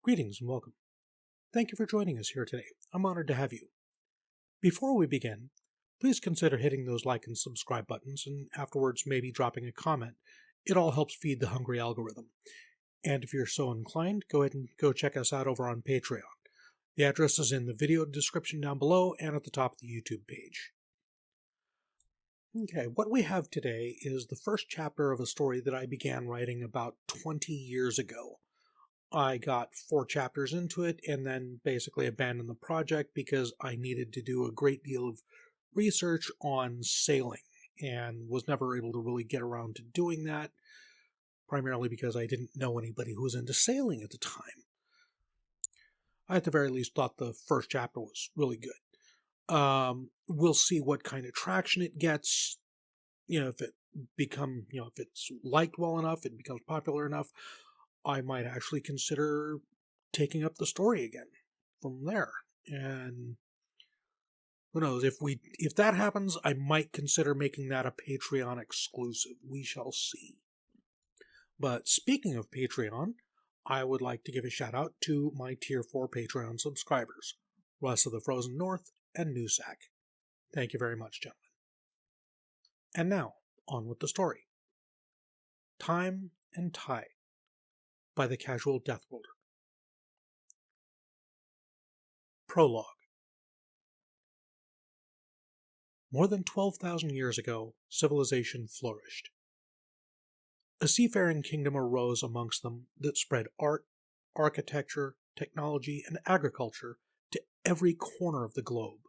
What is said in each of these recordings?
Greetings and welcome. Thank you for joining us here today. I'm honored to have you. Before we begin, please consider hitting those like and subscribe buttons and afterwards maybe dropping a comment. It all helps feed the hungry algorithm. And if you're so inclined, go ahead and go check us out over on Patreon. The address is in the video description down below and at the top of the YouTube page. Okay, what we have today is the first chapter of a story that I began writing about 20 years ago. I got 4 chapters into it and then basically abandoned the project because I needed to do a great deal of research on sailing and was never able to really get around to doing that, primarily because I didn't know anybody who was into sailing at the time. I at the very least thought the first chapter was really good. We'll see what kind of traction it gets, if it's liked well enough, it becomes popular enough. I might actually consider taking up the story again from there. And who knows, if that happens, I might consider making that a Patreon exclusive. We shall see. But speaking of Patreon, I would like to give a shout out to my Tier 4 Patreon subscribers, West of the Frozen North and Noosak. Thank you very much, gentlemen. And now, on with the story. Time and Tide by the Casual DEATHWORLDER. Prologue. More than 12,000 years ago, civilization flourished. A seafaring kingdom arose amongst them that spread art, architecture, technology, and agriculture to every corner of the globe.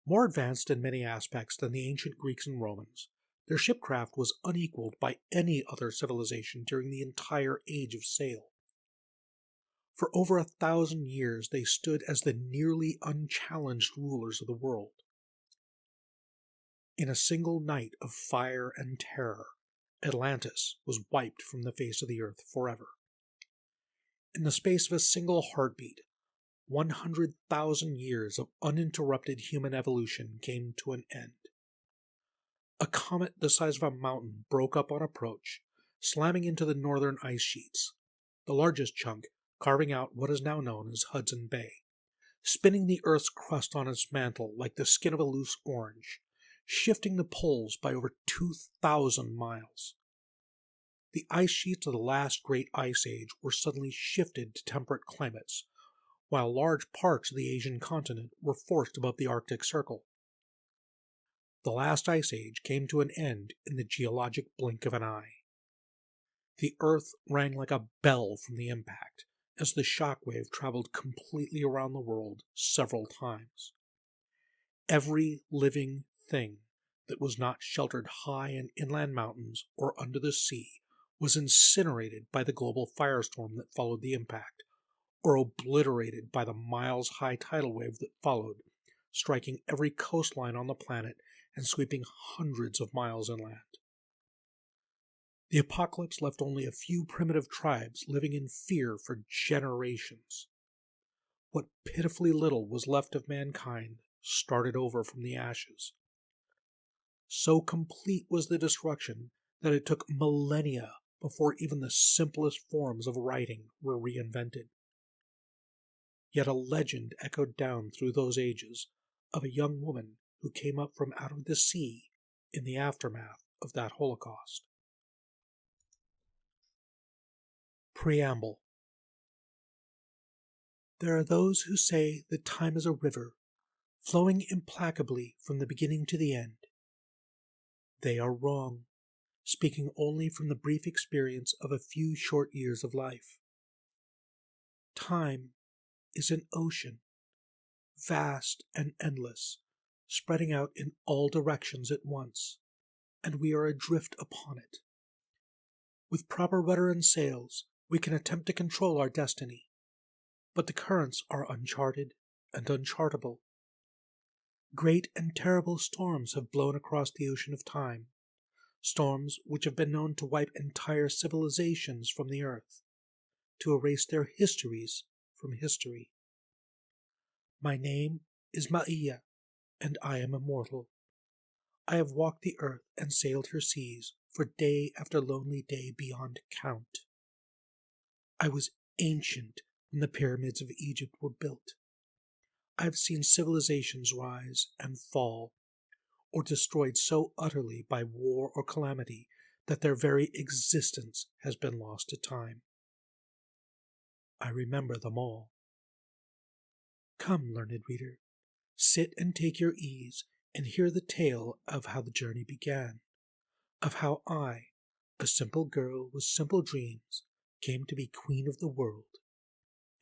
More advanced in many aspects than the ancient Greeks and Romans, their shipcraft was unequaled by any other civilization during the entire age of sail. For over 1,000 years they stood as the nearly unchallenged rulers of the world. In a single night of fire and terror, Atlantis was wiped from the face of the earth forever. In the space of a single heartbeat, 100,000 years of uninterrupted human evolution came to an end. A comet the size of a mountain broke up on approach, slamming into the northern ice sheets, the largest chunk carving out what is now known as Hudson Bay, spinning the Earth's crust on its mantle like the skin of a loose orange, shifting the poles by over 2,000 miles. The ice sheets of the last great ice age were suddenly shifted to temperate climates, while large parts of the Asian continent were forced above the Arctic Circle. The last ice age came to an end in the geologic blink of an eye. The Earth rang like a bell from the impact as the shockwave traveled completely around the world several times. Every living thing that was not sheltered high in inland mountains or under the sea was incinerated by the global firestorm that followed the impact, or obliterated by the miles-high tidal wave that followed, striking every coastline on the planet and sweeping hundreds of miles inland. The apocalypse left only a few primitive tribes living in fear for generations. What pitifully little was left of mankind started over from the ashes. So complete was the destruction that it took millennia before even the simplest forms of writing were reinvented. Yet a legend echoed down through those ages of a young woman who came up from out of the sea in the aftermath of that Holocaust. Preamble. There are those who say that time is a river, flowing implacably from the beginning to the end. They are wrong, speaking only from the brief experience of a few short years of life. Time is an ocean, vast and endless, spreading out in all directions at once, and we are adrift upon it. With proper rudder and sails, we can attempt to control our destiny, but the currents are uncharted and unchartable. Great and terrible storms have blown across the ocean of time, storms which have been known to wipe entire civilizations from the earth, to erase their histories from history. My name is Maia, and I am immortal. I have walked the earth and sailed her seas for day after lonely day beyond count. I was ancient when the pyramids of Egypt were built. I have seen civilizations rise and fall, or destroyed so utterly by war or calamity that their very existence has been lost to time. I remember them all. Come, learned reader, sit and take your ease and hear the tale of how the journey began, of how I, a simple girl with simple dreams, came to be queen of the world,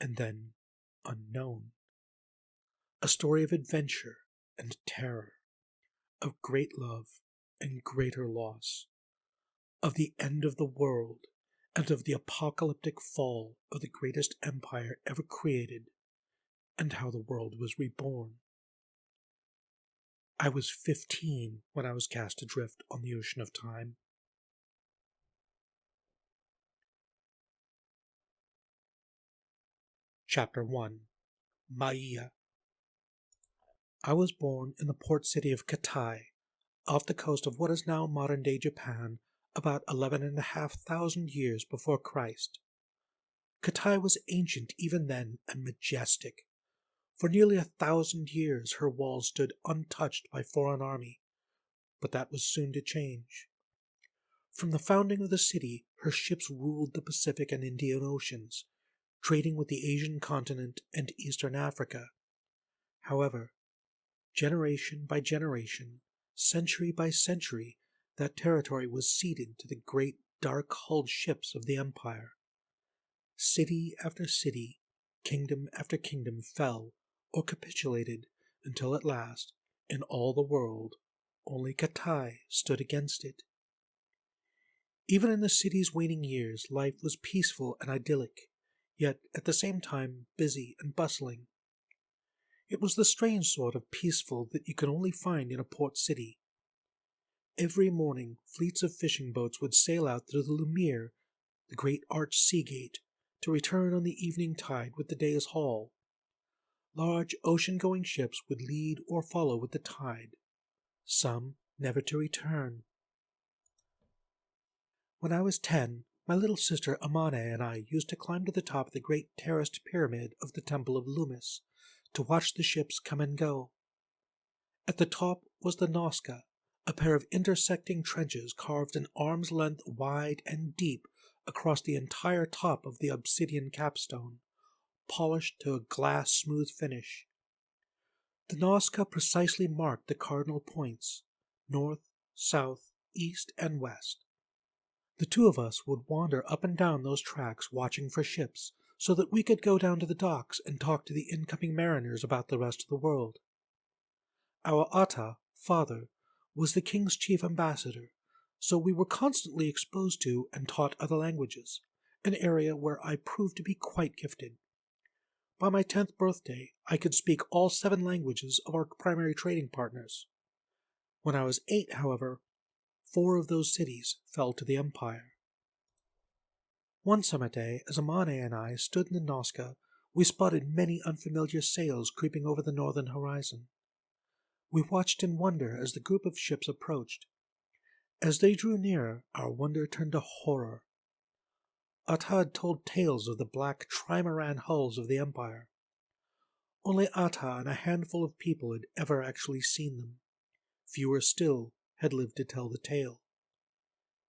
and then unknown. A story of adventure and terror, of great love and greater loss, of the end of the world, and of the apocalyptic fall of the greatest empire ever created, and how the world was reborn. I was 15 when I was cast adrift on the ocean of time. Chapter 1. Maia. I was born in the port city of Katai, off the coast of what is now modern-day Japan, about 11,500 years before Christ. Katai was ancient even then and majestic. For nearly 1,000 years her walls stood untouched by foreign army, but that was soon to change. From the founding of the city, her ships ruled the Pacific and Indian Oceans, trading with the Asian continent and Eastern Africa. However, generation by generation, century by century, that territory was ceded to the great dark-hulled ships of the empire. City after city, kingdom after kingdom fell or capitulated until at last, in all the world, only Katai stood against it. Even in the city's waning years, life was peaceful and idyllic, yet at the same time busy and bustling. It was the strange sort of peaceful that you can only find in a port city. Every morning, fleets of fishing boats would sail out through the Lumiere, the great arched sea gate, to return on the evening tide with the day's haul. Large ocean-going ships would lead or follow with the tide, some never to return. When I was 10, my little sister Amane and I used to climb to the top of the great terraced pyramid of the Temple of Loomis to watch the ships come and go. At the top was the Nazca, a pair of intersecting trenches carved an arm's length wide and deep across the entire top of the obsidian capstone, polished to a glass-smooth finish. The Nazca precisely marked the cardinal points, north, south, east, and west. The two of us would wander up and down those tracks watching for ships, so that we could go down to the docks and talk to the incoming mariners about the rest of the world. Our Ata, father, was the king's chief ambassador, so we were constantly exposed to and taught other languages, an area where I proved to be quite gifted. By my 10th birthday, I could speak all 7 languages of our primary trading partners. When I was 8, however, 4 of those cities fell to the empire. One summer day, as Amane and I stood in the Nazca, we spotted many unfamiliar sails creeping over the northern horizon. We watched in wonder as the group of ships approached. As they drew nearer, our wonder turned to horror. Atta had told tales of the black trimaran hulls of the empire. Only Atta and a handful of people had ever actually seen them. Fewer still had lived to tell the tale.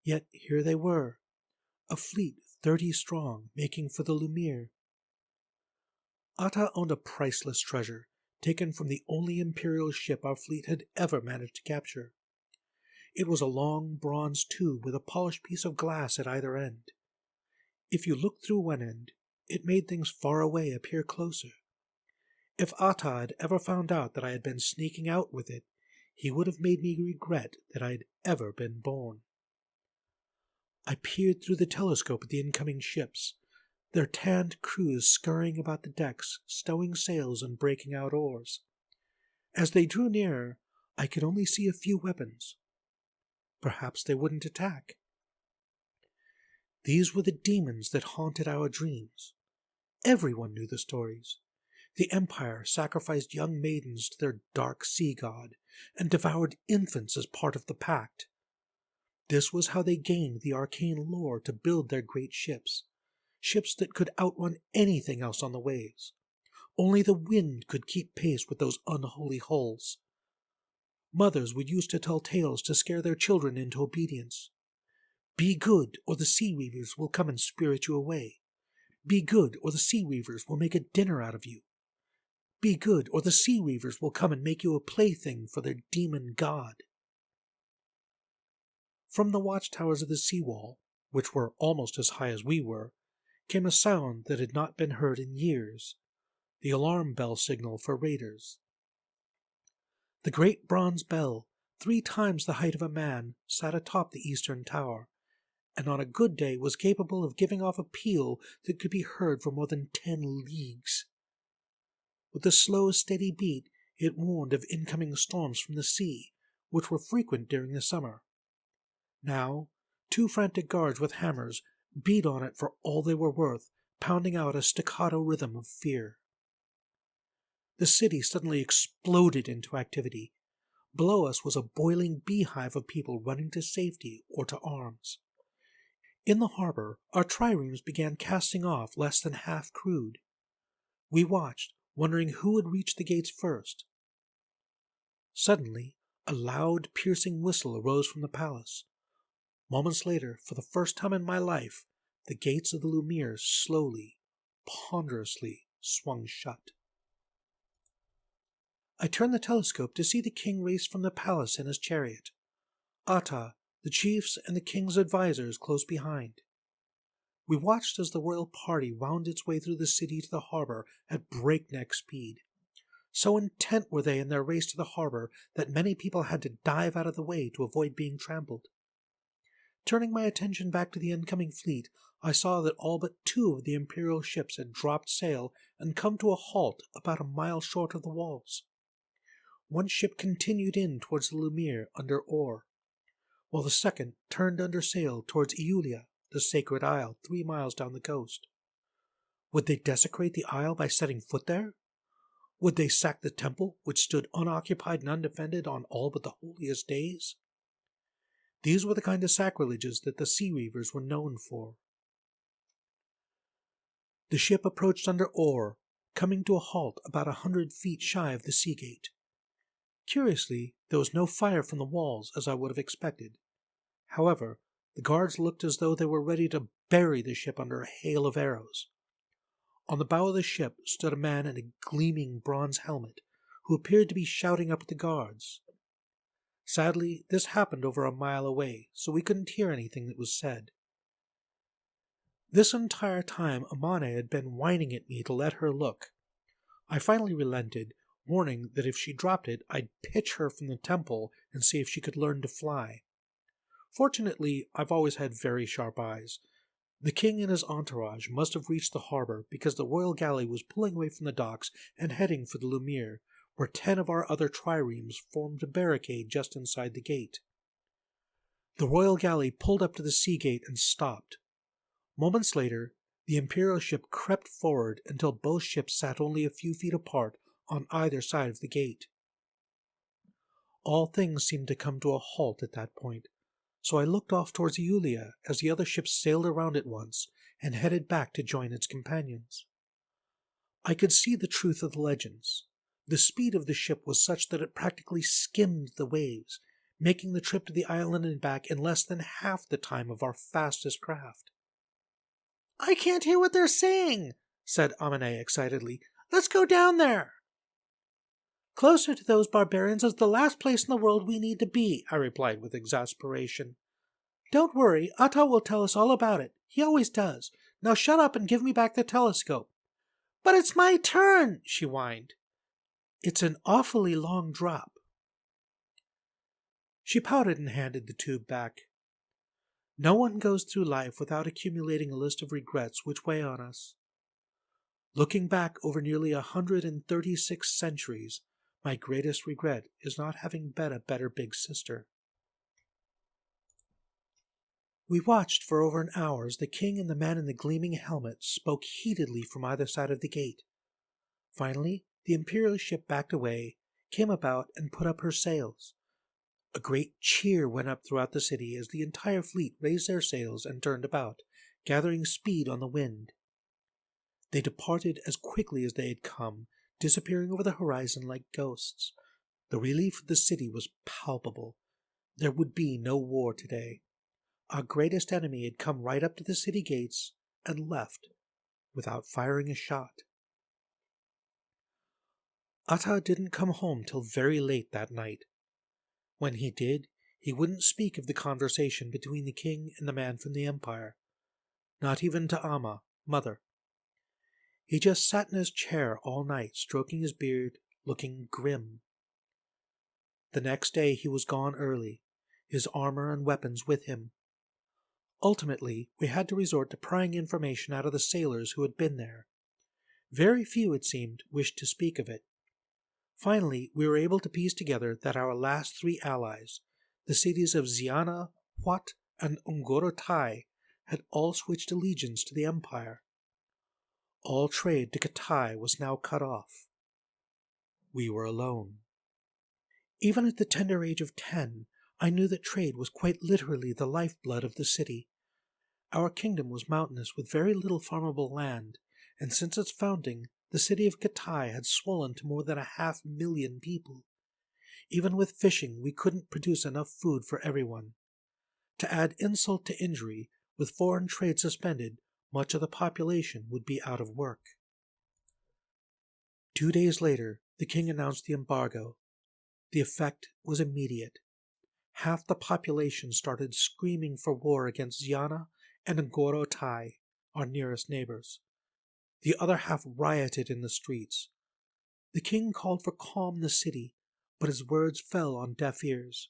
Yet here they were, a fleet 30 strong, making for the Lumiere. Atta owned a priceless treasure, taken from the only imperial ship our fleet had ever managed to capture. It was a long bronze tube with a polished piece of glass at either end. If you looked through one end, it made things far away appear closer. If Atta had ever found out that I had been sneaking out with it, he would have made me regret that I had ever been born. I peered through the telescope at the incoming ships, their tanned crews scurrying about the decks, stowing sails and breaking out oars. As they drew nearer, I could only see a few weapons. Perhaps they wouldn't attack. These were the demons that haunted our dreams. Everyone knew the stories. The Empire sacrificed young maidens to their dark sea god and devoured infants as part of the pact. This was how they gained the arcane lore to build their great ships, ships that could outrun anything else on the waves. Only the wind could keep pace with those unholy hulls. Mothers would use to tell tales to scare their children into obedience. Be good, or the sea weavers will come and spirit you away. Be good, or the sea weavers will make a dinner out of you. Be good, or the sea weavers will come and make you a plaything for their demon god. From the watchtowers of the seawall, which were almost as high as we were, came a sound that had not been heard in years, the alarm bell signal for raiders. The great bronze bell, 3 times the height of a man, sat atop the eastern tower, and on a good day was capable of giving off a peal that could be heard for more than 10 leagues. With a slow, steady beat, it warned of incoming storms from the sea, which were frequent during the summer. Now, 2 frantic guards with hammers beat on it for all they were worth, pounding out a staccato rhythm of fear. The city suddenly exploded into activity. Below us was a boiling beehive of people running to safety or to arms. In the harbor, our triremes began casting off less than half crewed. We watched, wondering who would reach the gates first. Suddenly, a loud, piercing whistle arose from the palace. Moments later, for the first time in my life, the gates of the Lumiere slowly, ponderously swung shut. I turned the telescope to see the king race from the palace in his chariot. Atta, the chiefs, and the king's advisers close behind. We watched as the royal party wound its way through the city to the harbor at breakneck speed. So intent were they in their race to the harbor that many people had to dive out of the way to avoid being trampled. Turning my attention back to the incoming fleet, I saw that all but 2 of the imperial ships had dropped sail and come to a halt about a mile short of the walls. One ship continued in towards the Lumiere under oar, while the second turned under sail towards Iulia, the sacred isle 3 miles down the coast. Would they desecrate the isle by setting foot there? Would they sack the temple, which stood unoccupied and undefended on all but the holiest days? These were the kind of sacrileges that the sea weavers were known for. The ship approached under oar, coming to a halt about 100 feet shy of the sea gate. Curiously, there was no fire from the walls, as I would have expected. However, the guards looked as though they were ready to bury the ship under a hail of arrows. On the bow of the ship stood a man in a gleaming bronze helmet, who appeared to be shouting up at the guards. Sadly, this happened over a mile away, so we couldn't hear anything that was said. This entire time Amane had been whining at me to let her look. I finally relented, warning that if she dropped it, I'd pitch her from the temple and see if she could learn to fly. Fortunately, I've always had very sharp eyes. The king and his entourage must have reached the harbor because the royal galley was pulling away from the docks and heading for the Lumiere, where 10 of our other triremes formed a barricade just inside the gate. The royal galley pulled up to the sea gate and stopped. Moments later, the imperial ship crept forward until both ships sat only a few feet apart on either side of the gate. All things seemed to come to a halt at that point, so I looked off towards Iulia as the other ships sailed around it once and headed back to join its companions. I could see the truth of the legends. The speed of the ship was such that it practically skimmed the waves, making the trip to the island and back in less than half the time of our fastest craft. "I can't hear what they're saying," said Amane excitedly. "Let's go down there." "Closer to those barbarians is the last place in the world we need to be," I replied with exasperation. "Don't worry, Atta will tell us all about it. He always does. Now shut up and give me back the telescope." "But it's my turn," she whined. "It's an awfully long drop." She pouted and handed the tube back. No one goes through life without accumulating a list of regrets which weigh on us. Looking back over nearly 136 centuries, my greatest regret is not having been a better big sister. We watched for over an hour as the king and the man in the gleaming helmet spoke heatedly from either side of the gate. Finally, the imperial ship backed away, came about, and put up her sails. A great cheer went up throughout the city as the entire fleet raised their sails and turned about, gathering speed on the wind. They departed as quickly as they had come, disappearing over the horizon like ghosts. The relief of the city was palpable. There would be no war today. Our greatest enemy had come right up to the city gates and left without firing a shot. Atta didn't come home till very late that night. When he did, he wouldn't speak of the conversation between the king and the man from the empire, not even to Amma, mother. He just sat in his chair all night, stroking his beard, looking grim. The next day he was gone early, his armor and weapons with him. Ultimately, we had to resort to prying information out of the sailors who had been there. Very few, it seemed, wished to speak of it. Finally, we were able to piece together that our last three allies, the cities of Ziana, Huat, and Ungorotai, had all switched allegiance to the Empire. All trade to Katai was now cut off. We were alone. Even at the tender age of 10, I knew that trade was quite literally the lifeblood of the city. Our kingdom was mountainous with very little farmable land, and since its founding, the city of Katai had swollen to more than 500,000 people. Even with fishing, we couldn't produce enough food for everyone. To add insult to injury, with foreign trade suspended, much of the population would be out of work. 2 days later, the king announced the embargo. The effect was immediate. Half the population started screaming for war against Ziana and Ngorotai, our nearest neighbors. The other half rioted in the streets. The king called for calm in the city, but his words fell on deaf ears.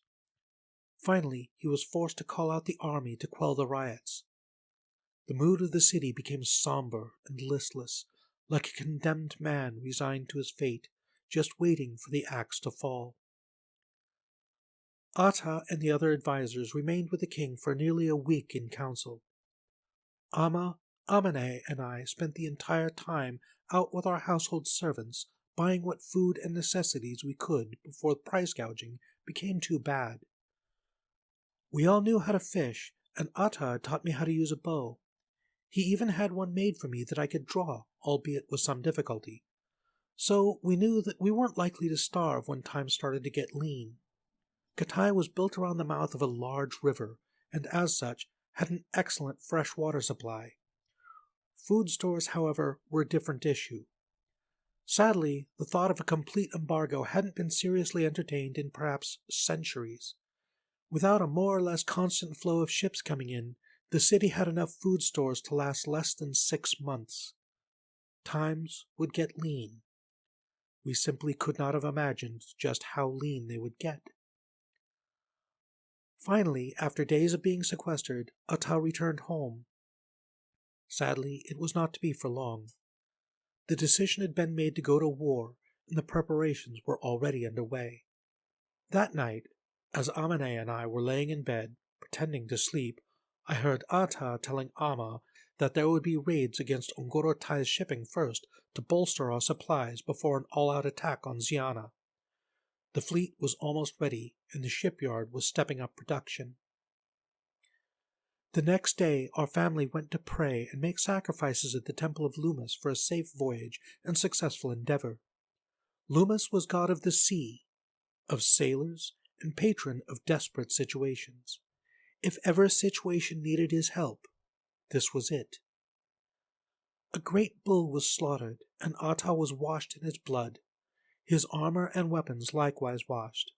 Finally, he was forced to call out the army to quell the riots. The mood of the city became somber and listless, like a condemned man resigned to his fate, just waiting for the axe to fall. Atta and the other advisors remained with the king for nearly a week in council. Amma, Amane, and I spent the entire time out with our household servants, buying what food and necessities we could before price gouging became too bad. We all knew how to fish, and Atta taught me how to use a bow. He even had one made for me that I could draw, albeit with some difficulty. So we knew that we weren't likely to starve when times started to get lean. Katai was built around the mouth of a large river, and as such had an excellent fresh water supply. Food stores, however, were a different issue. Sadly, the thought of a complete embargo hadn't been seriously entertained in perhaps centuries. Without a more or less constant flow of ships coming in, the city had enough food stores to last less than 6 months. Times would get lean. We simply could not have imagined just how lean they would get. Finally, after days of being sequestered, Atta returned home. Sadly, it was not to be for long. The decision had been made to go to war, and the preparations were already underway. That night, as Amane and I were laying in bed, pretending to sleep, I heard Atta telling Amma that there would be raids against Ungorotai's shipping first to bolster our supplies before an all-out attack on Ziana. The fleet was almost ready, and the shipyard was stepping up production. The next day, our family went to pray and make sacrifices at the temple of Lumus for a safe voyage and successful endeavor. Lumus was god of the sea, of sailors, and patron of desperate situations. If ever a situation needed his help, this was it. A great bull was slaughtered, and Atta was washed in its blood, his armor and weapons likewise washed.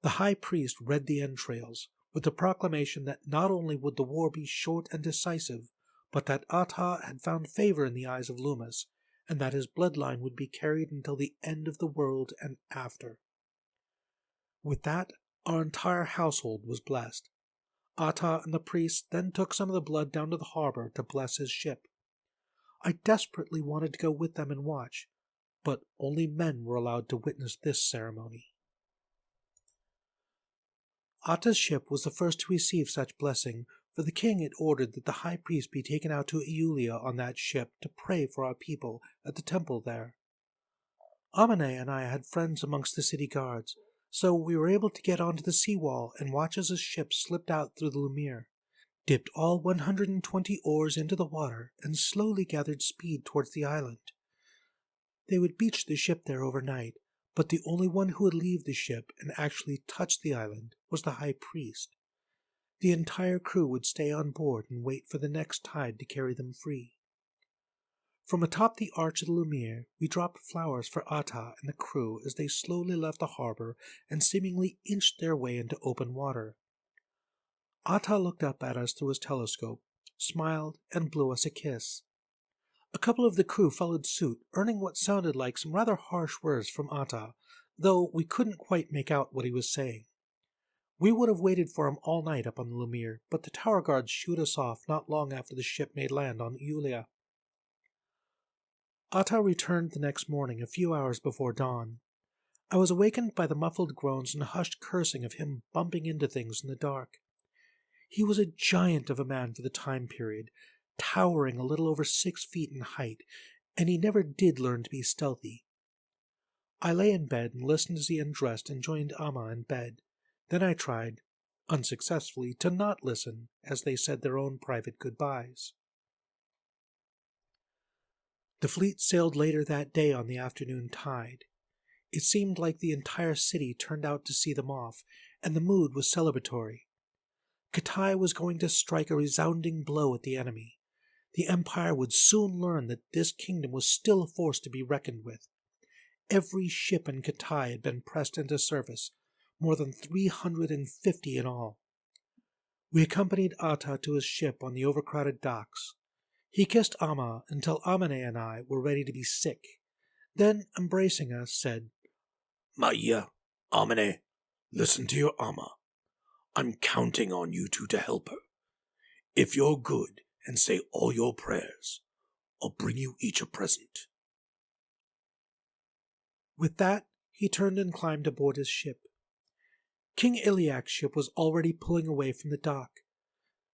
The high priest read the entrails, with the proclamation that not only would the war be short and decisive, but that Atta had found favor in the eyes of Lumus, and that his bloodline would be carried until the end of the world and after. With that, our entire household was blessed. Atta and the priest then took some of the blood down to the harbor to bless his ship. I desperately wanted to go with them and watch, but only men were allowed to witness this ceremony. Atta's ship was the first to receive such blessing, for the king had ordered that the high priest be taken out to Iulia on that ship to pray for our people at the temple there. Amane and I had friends amongst the city guards, so we were able to get onto the seawall and watch as his ship slipped out through the Lumiere. dipped all 120 oars into the water, and slowly gathered speed towards the island. They would beach the ship there overnight, but the only one who would leave the ship and actually touch the island was the high priest. The entire crew would stay on board and wait for the next tide to carry them free. From atop the arch of the Lumiere, we dropped flowers for Atta and the crew as they slowly left the harbor and seemingly inched their way into open water. Atta looked up at us through his telescope, smiled, and blew us a kiss. A couple of the crew followed suit, earning what sounded like some rather harsh words from Atta, though we couldn't quite make out what he was saying. We would have waited for him all night up on the Lumiere, but the tower guards shooed us off not long after the ship made land on Iulia. Atta returned the next morning a few hours before dawn. I was awakened by the muffled groans and hushed cursing of him bumping into things in the dark. He was a giant of a man for the time period, towering a little over 6 feet in height, and he never did learn to be stealthy. I lay in bed and listened as he undressed and joined Amma in bed. Then I tried, unsuccessfully, to not listen as they said their own private goodbyes. The fleet sailed later that day on the afternoon tide. It seemed like the entire city turned out to see them off, and the mood was celebratory. Katai was going to strike a resounding blow at the enemy. The Empire would soon learn that this kingdom was still a force to be reckoned with. Every ship in Katai had been pressed into service, more than 350 in all. We accompanied Atta to his ship on the overcrowded docks. He kissed Amma until Amane and I were ready to be sick. Then, embracing us, said, Maya, Amane, listen to your Amma. I'm counting on you two to help her. If you're good and say all your prayers, I'll bring you each a present. With that, he turned and climbed aboard his ship. King Iliak's ship was already pulling away from the dock.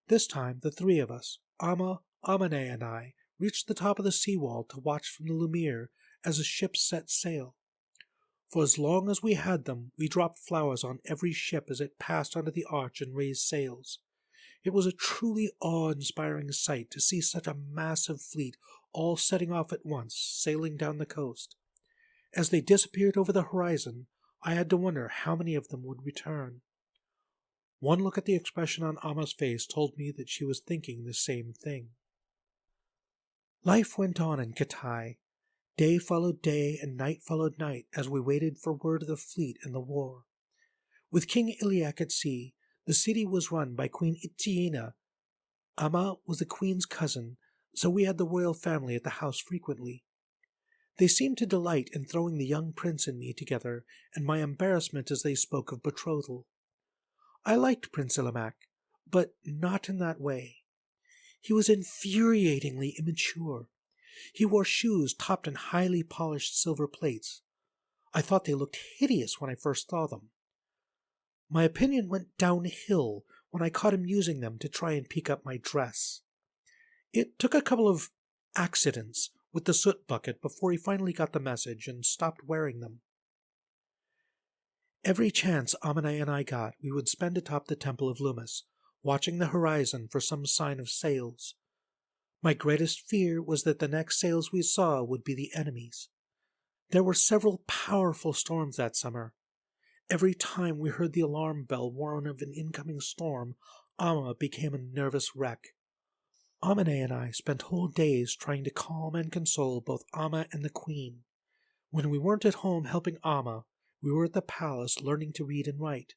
This time, the three of us, Amma, Amane, and I, reached the top of the seawall to watch from the Lumiere as the ship set sail. For as long as we had them, we dropped flowers on every ship as it passed under the arch and raised sails. It was a truly awe-inspiring sight to see such a massive fleet all setting off at once, sailing down the coast. As they disappeared over the horizon, I had to wonder how many of them would return. One look at the expression on Amma's face told me that she was thinking the same thing. Life went on in Katai. Day followed day and night followed night as we waited for word of the fleet and the war. With King Iliak at sea, the city was run by Queen Itiena. Amma was the queen's cousin, so we had the royal family at the house frequently. They seemed to delight in throwing the young prince and me together, and my embarrassment as they spoke of betrothal. I liked Prince Ilimak, but not in that way. He was infuriatingly immature. He wore shoes topped in highly polished silver plates. I thought they looked hideous when I first saw them. My opinion went downhill when I caught him using them to try and pick up my dress. It took a couple of accidents with the soot bucket before he finally got the message and stopped wearing them. Every chance Amane and I got, we would spend atop the Temple of Loomis, watching the horizon for some sign of sails. My greatest fear was that the next sails we saw would be the enemy's. There were several powerful storms that summer. Every time we heard the alarm bell warn of an incoming storm, Amma became a nervous wreck. Amane and I spent whole days trying to calm and console both Amma and the Queen. When we weren't at home helping Amma, we were at the palace learning to read and write.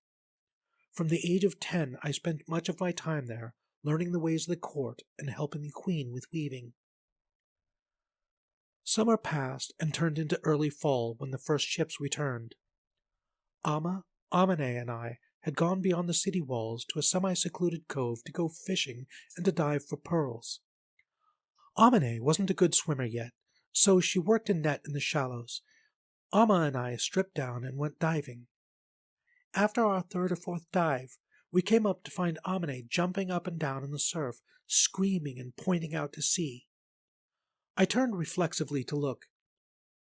From the age of 10, I spent much of my time there, learning the ways of the court and helping the Queen with weaving. Summer passed and turned into early fall when the first ships returned. Amma, Amane, and I had gone beyond the city walls to a semi-secluded cove to go fishing and to dive for pearls. Amane wasn't a good swimmer yet, so she worked a net in the shallows. Amma and I stripped down and went diving. After our third or fourth dive, we came up to find Amane jumping up and down in the surf, screaming and pointing out to sea. I turned reflexively to look.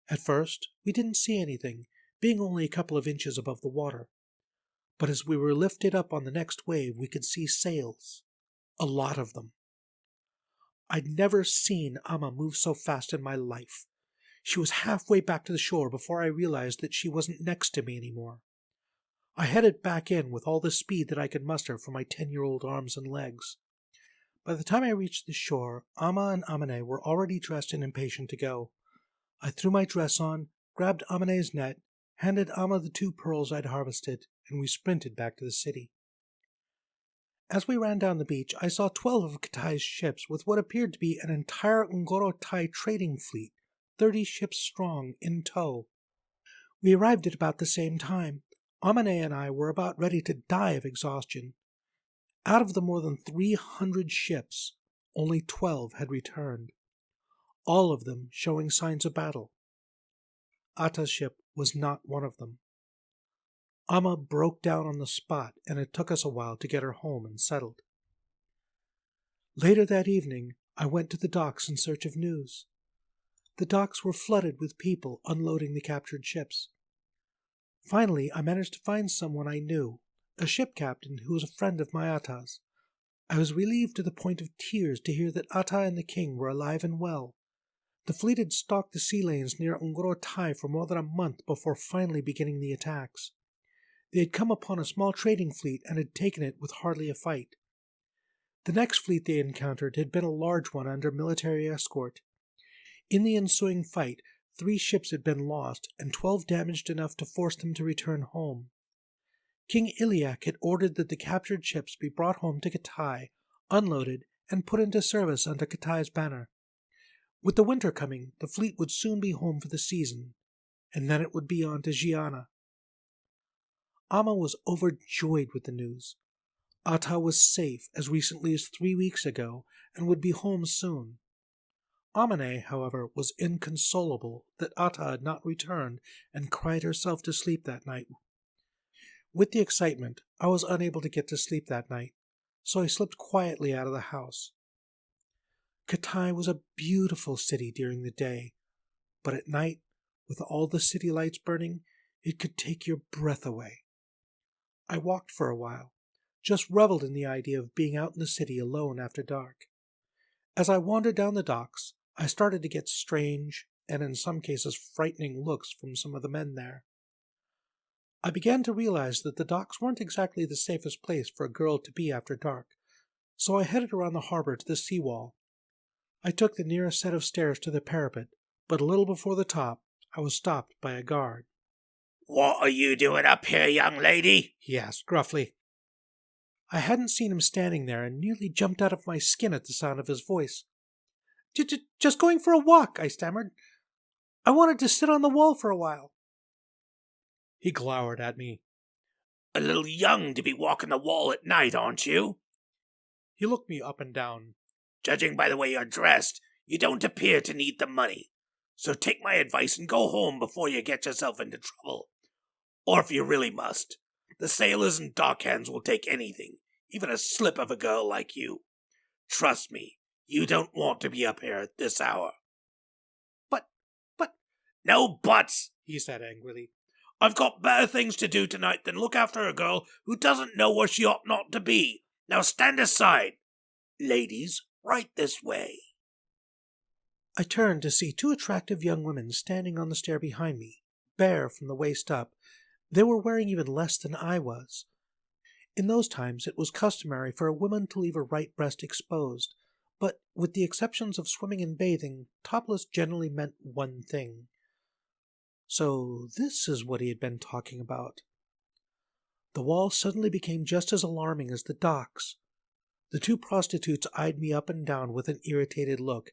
At first, we didn't see anything, being only a couple of inches above the water. But as we were lifted up on the next wave, we could see sails. A lot of them. I'd never seen Amma move so fast in my life. She was halfway back to the shore before I realized that she wasn't next to me anymore. I headed back in with all the speed that I could muster for my 10-year-old arms and legs. By the time I reached the shore, Amma and Amane were already dressed and impatient to go. I threw my dress on, grabbed Amane's net, handed Amma the 2 pearls I'd harvested, and we sprinted back to the city. As we ran down the beach, I saw 12 of Katai's ships with what appeared to be an entire Ngoro-Tai trading fleet, 30 ships strong, in tow. We arrived at about the same time. Amane and I were about ready to die of exhaustion. Out of the more than 300 ships, only 12 had returned, all of them showing signs of battle. Atta's ship was not one of them. Amma broke down on the spot, and it took us a while to get her home and settled. Later that evening, I went to the docks in search of news. The docks were flooded with people unloading the captured ships. Finally, I managed to find someone I knew, a ship captain who was a friend of my Atta's. I was relieved to the point of tears to hear that Atta and the king were alive and well. The fleet had stalked the sea lanes near Ngoro-Tai for more than a month before finally beginning the attacks. They had come upon a small trading fleet and had taken it with hardly a fight. The next fleet they encountered had been a large one under military escort. In the ensuing fight, 3 ships had been lost and 12 damaged enough to force them to return home. King Iliac had ordered that the captured ships be brought home to Katai, unloaded, and put into service under Katai's banner. With the winter coming, the fleet would soon be home for the season, and then it would be on to Gianna. Amma was overjoyed with the news. Atta was safe as recently as 3 weeks ago and would be home soon. Amane, however, was inconsolable that Atta had not returned and cried herself to sleep that night. With the excitement, I was unable to get to sleep that night, so I slipped quietly out of the house. Katai was a beautiful city during the day, but at night, with all the city lights burning, it could take your breath away. I walked for a while, just reveled in the idea of being out in the city alone after dark. As I wandered down the docks, I started to get strange, and in some cases frightening looks from some of the men there. I began to realize that the docks weren't exactly the safest place for a girl to be after dark, so I headed around the harbor to the seawall. I took the nearest set of stairs to the parapet, but a little before the top, I was stopped by a guard. "What are you doing up here, young lady?" he asked gruffly. I hadn't seen him standing there and nearly jumped out of my skin at the sound of his voice. Just going for a walk," I stammered. "I wanted to sit on the wall for a while." He glowered at me. "A little young to be walking the wall at night, aren't you?" He looked me up and down. "Judging by the way you're dressed, you don't appear to need the money. So take my advice and go home before you get yourself into trouble. Or if you really must, the sailors and dockhands will take anything, even a slip of a girl like you. Trust me, you don't want to be up here at this hour." But... "No buts," he said angrily. "I've got better things to do tonight than look after a girl who doesn't know where she ought not to be. Now stand aside. Ladies, right this way." I turned to see 2 attractive young women standing on the stair behind me, bare from the waist up. They were wearing even less than I was. In those times it was customary for a woman to leave her right breast exposed, but with the exceptions of swimming and bathing, topless generally meant one thing. So this is what he had been talking about. The wall suddenly became just as alarming as the docks. The 2 prostitutes eyed me up and down with an irritated look.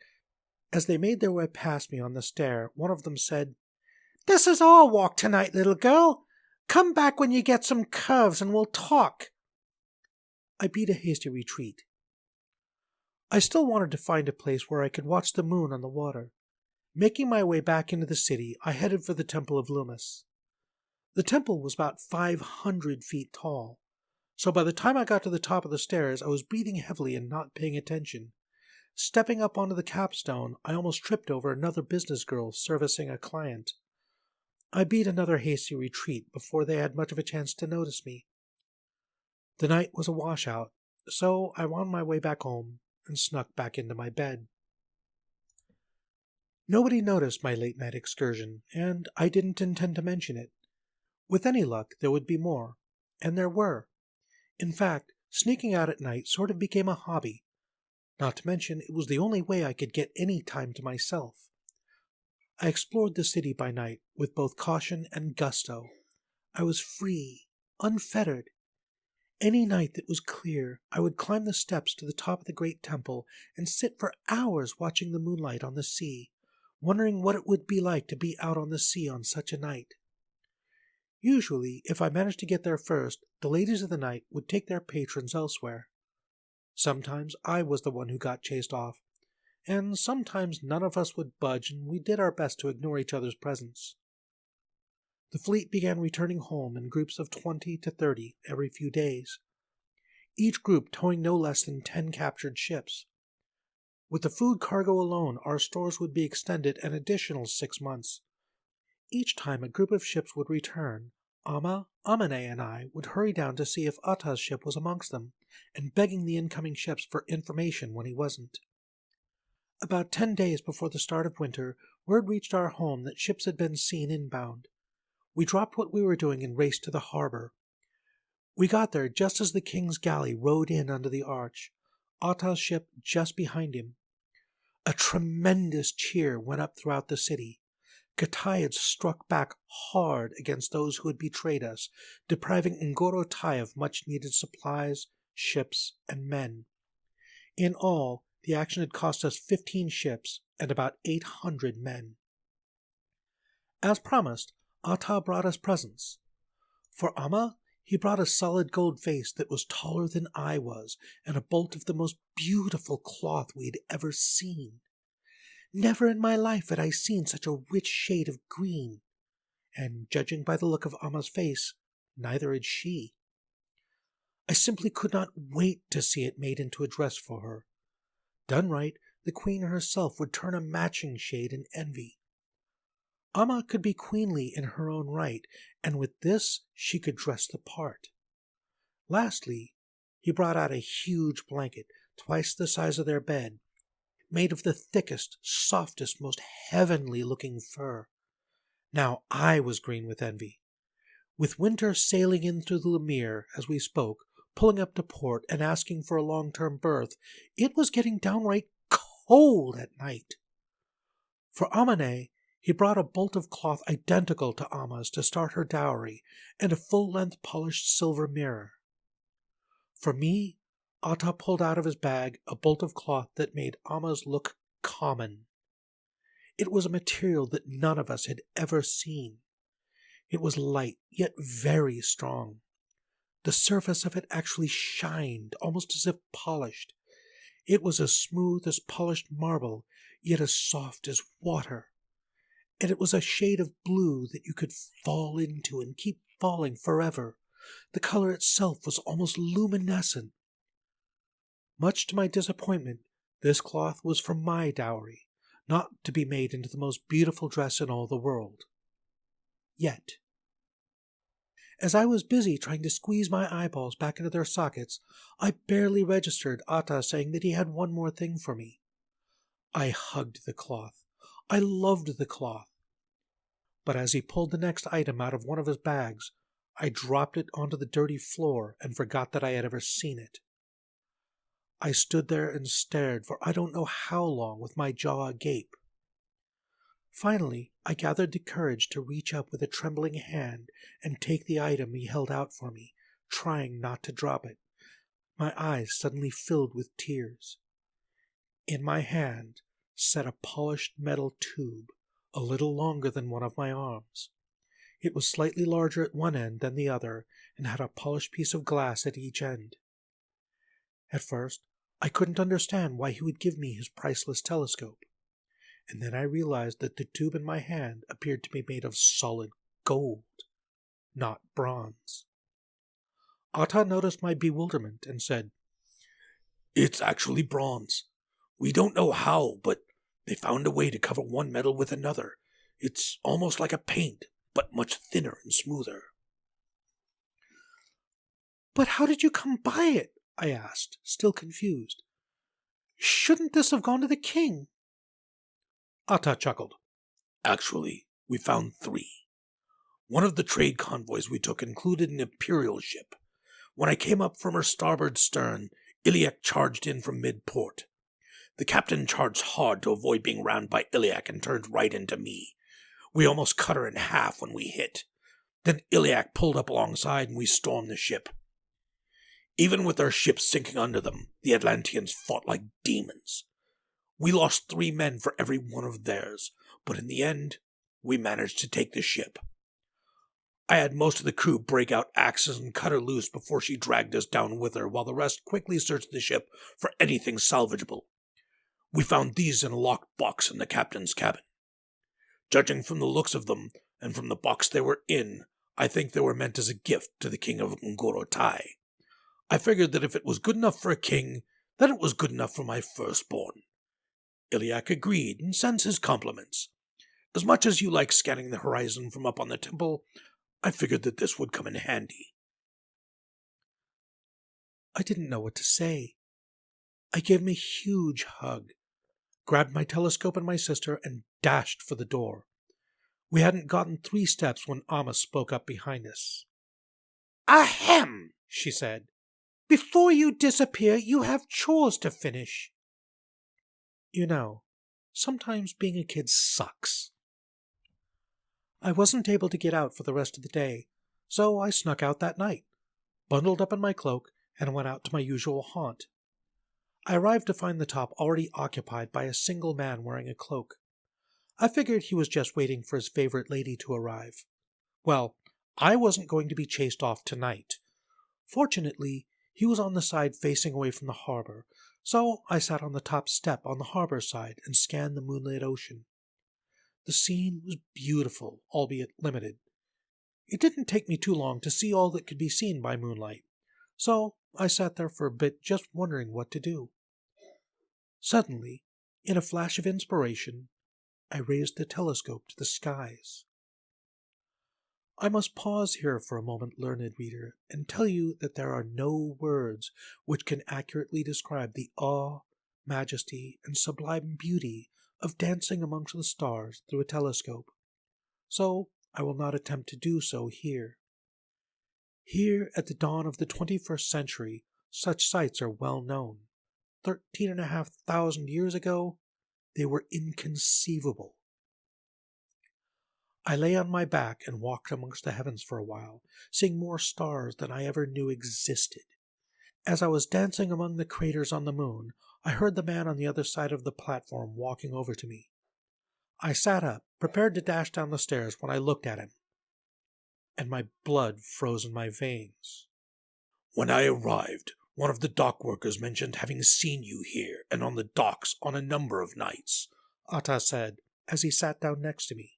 As they made their way past me on the stair, one of them said, "This is our walk tonight, little girl. Come back when you get some curves and we'll talk." I beat a hasty retreat. I still wanted to find a place where I could watch the moon on the water. Making my way back into the city, I headed for the Temple of Loomis. The temple was about 500 feet tall, so by the time I got to the top of the stairs, I was breathing heavily and not paying attention. Stepping up onto the capstone, I almost tripped over another business girl servicing a client. I beat another hasty retreat before they had much of a chance to notice me. The night was a washout, so I wound my way back home and snuck back into my bed. Nobody noticed my late-night excursion, and I didn't intend to mention it. With any luck, there would be more. And there were. In fact, sneaking out at night sort of became a hobby. Not to mention, it was the only way I could get any time to myself. I explored the city by night with both caution and gusto. I was free, unfettered. Any night that was clear, I would climb the steps to the top of the great temple and sit for hours watching the moonlight on the sea, wondering what it would be like to be out on the sea on such a night. Usually, if I managed to get there first, the ladies of the night would take their patrons elsewhere. Sometimes I was the one who got chased off, and sometimes none of us would budge, and we did our best to ignore each other's presence. The fleet began returning home in groups of 20 to 30 every few days, each group towing no less than 10 captured ships. With the food cargo alone, our stores would be extended an additional 6 months. Each time a group of ships would return, Amma, Amane, and I would hurry down to see if Atta's ship was amongst them, and begging the incoming ships for information when he wasn't. About 10 days before the start of winter, word reached our home that ships had been seen inbound. We dropped what we were doing and raced to the harbor. We got there just as the king's galley rode in under the arch, Atta's ship just behind him. A tremendous cheer went up throughout the city. Katai had struck back hard against those who had betrayed us, depriving Ngorotai of much-needed supplies, ships, and men. In all, the action had cost us 15 ships and about 800 men. As promised, Atta brought us presents. For Amma, he brought a solid gold vase that was taller than I was, and a bolt of the most beautiful cloth we had ever seen. Never in my life had I seen such a rich shade of green, and judging by the look of Amma's face, neither had she. I simply could not wait to see it made into a dress for her. Done right, the queen herself would turn a matching shade in envy. Amma could be queenly in her own right, and with this she could dress the part. Lastly, he brought out a huge blanket, twice the size of their bed, made of the thickest, softest, most heavenly-looking fur. Now I was green with envy. With winter sailing in through the Lemire as we spoke, pulling up to port and asking for a long-term berth, it was getting downright cold at night. For Amane, he brought a bolt of cloth identical to Amma's to start her dowry, and a full-length polished silver mirror. For me, Atta pulled out of his bag a bolt of cloth that made Amma's look common. It was a material that none of us had ever seen. It was light, yet very strong. The surface of it actually shined, almost as if polished. It was as smooth as polished marble, yet as soft as water. And it was a shade of blue that you could fall into and keep falling forever. The color itself was almost luminescent. Much to my disappointment, this cloth was for my dowry, not to be made into the most beautiful dress in all the world. Yet. As I was busy trying to squeeze my eyeballs back into their sockets, I barely registered Atta saying that he had one more thing for me. I hugged the cloth. I loved the cloth. But as he pulled the next item out of one of his bags, I dropped it onto the dirty floor and forgot that I had ever seen it. I stood there and stared for I don't know how long with my jaw agape. Finally, I gathered the courage to reach up with a trembling hand and take the item he held out for me, trying not to drop it. My eyes suddenly filled with tears. In my hand sat a polished metal tube, a little longer than one of my arms. It was slightly larger at one end than the other, and had a polished piece of glass at each end. At first, I couldn't understand why he would give me his priceless telescope, and then I realized that the tube in my hand appeared to be made of solid gold, not bronze. Atta noticed my bewilderment and said, "It's actually bronze. We don't know how, but they found a way to cover one metal with another. It's almost like a paint, but much thinner and smoother." "But how did you come by it?" I asked, still confused. Shouldn't this have gone to the king? Atta chuckled. Actually, we found 3. One of the trade convoys we took included an imperial ship. When I came up from her starboard stern, Iliak charged in from mid-port. The captain charged hard to avoid being rammed by Iliak and turned right into me. We almost cut her in half when we hit. Then Iliak pulled up alongside and we stormed the ship. Even with our ship sinking under them, the Atlanteans fought like demons. We lost 3 men for every one of theirs, but in the end, we managed to take the ship. I had most of the crew break out axes and cut her loose before she dragged us down with her, while the rest quickly searched the ship for anything salvageable. We found these in a locked box in the captain's cabin. Judging from the looks of them, and from the box they were in, I think they were meant as a gift to the king of Katai. I figured that if it was good enough for a king, then it was good enough for my firstborn. Iliak agreed and sends his compliments. As much as you like scanning the horizon from up on the temple, I figured that this would come in handy. I didn't know what to say. I gave him a huge hug, grabbed my telescope and my sister, and dashed for the door. We hadn't gotten 3 steps when Amma spoke up behind us. Ahem, she said. Before you disappear, you have chores to finish. You know, sometimes being a kid sucks. I wasn't able to get out for the rest of the day, so I snuck out that night, bundled up in my cloak, and went out to my usual haunt. I arrived to find the top already occupied by a single man wearing a cloak. I figured he was just waiting for his favorite lady to arrive. Well, I wasn't going to be chased off tonight. Fortunately, he was on the side facing away from the harbor, so I sat on the top step on the harbor side and scanned the moonlit ocean. The scene was beautiful, albeit limited. It didn't take me too long to see all that could be seen by moonlight, so I sat there for a bit just wondering what to do. Suddenly, in a flash of inspiration, I raised the telescope to the skies. I must pause here for a moment, learned reader, and tell you that there are no words which can accurately describe the awe, majesty, and sublime beauty of dancing amongst the stars through a telescope, so I will not attempt to do so here. Here at the dawn of the 21st century, such sights are well known. 13,500 years ago, they were inconceivable. I lay on my back and walked amongst the heavens for a while, seeing more stars than I ever knew existed. As I was dancing among the craters on the moon, I heard the man on the other side of the platform walking over to me. I sat up, prepared to dash down the stairs when I looked at him, and my blood froze in my veins. When I arrived, one of the dock workers mentioned having seen you here and on the docks on a number of nights, Atta said, as he sat down next to me.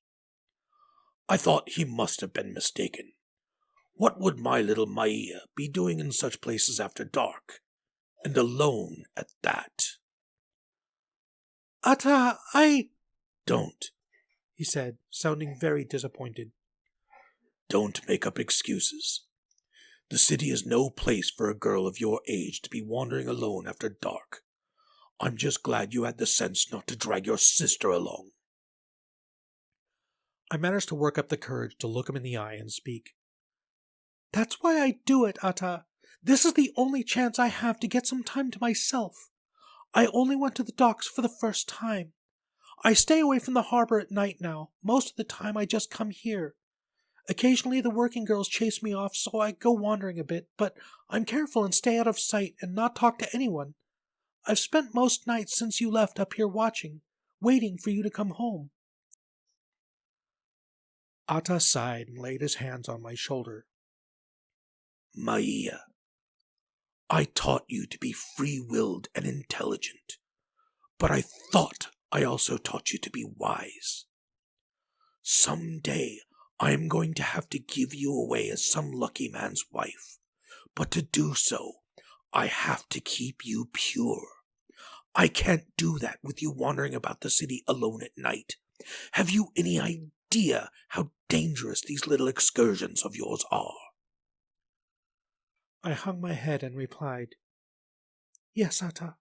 I thought he must have been mistaken. What would my little Maia be doing in such places after dark? And alone at that? Atta, Don't, he said, sounding very disappointed. Don't make up excuses. The city is no place for a girl of your age to be wandering alone after dark. I'm just glad you had the sense not to drag your sister along. I managed to work up the courage to look him in the eye and speak. That's why I do it, Atta. This is the only chance I have to get some time to myself. I only went to the docks for the first time. I stay away from the harbor at night now. Most of the time I just come here. Occasionally the working girls chase me off, so I go wandering a bit, but I'm careful and stay out of sight and not talk to anyone. I've spent most nights since you left up here watching, waiting for you to come home. Atta sighed and laid his hands on my shoulder. Maia, I taught you to be free-willed and intelligent, but I thought I also taught you to be wise. Someday I am going to have to give you away as some lucky man's wife, but to do so, I have to keep you pure. I can't do that with you wandering about the city alone at night. Have you any idea how dangerous these little excursions of yours are? I hung my head and replied, Yes, Ata.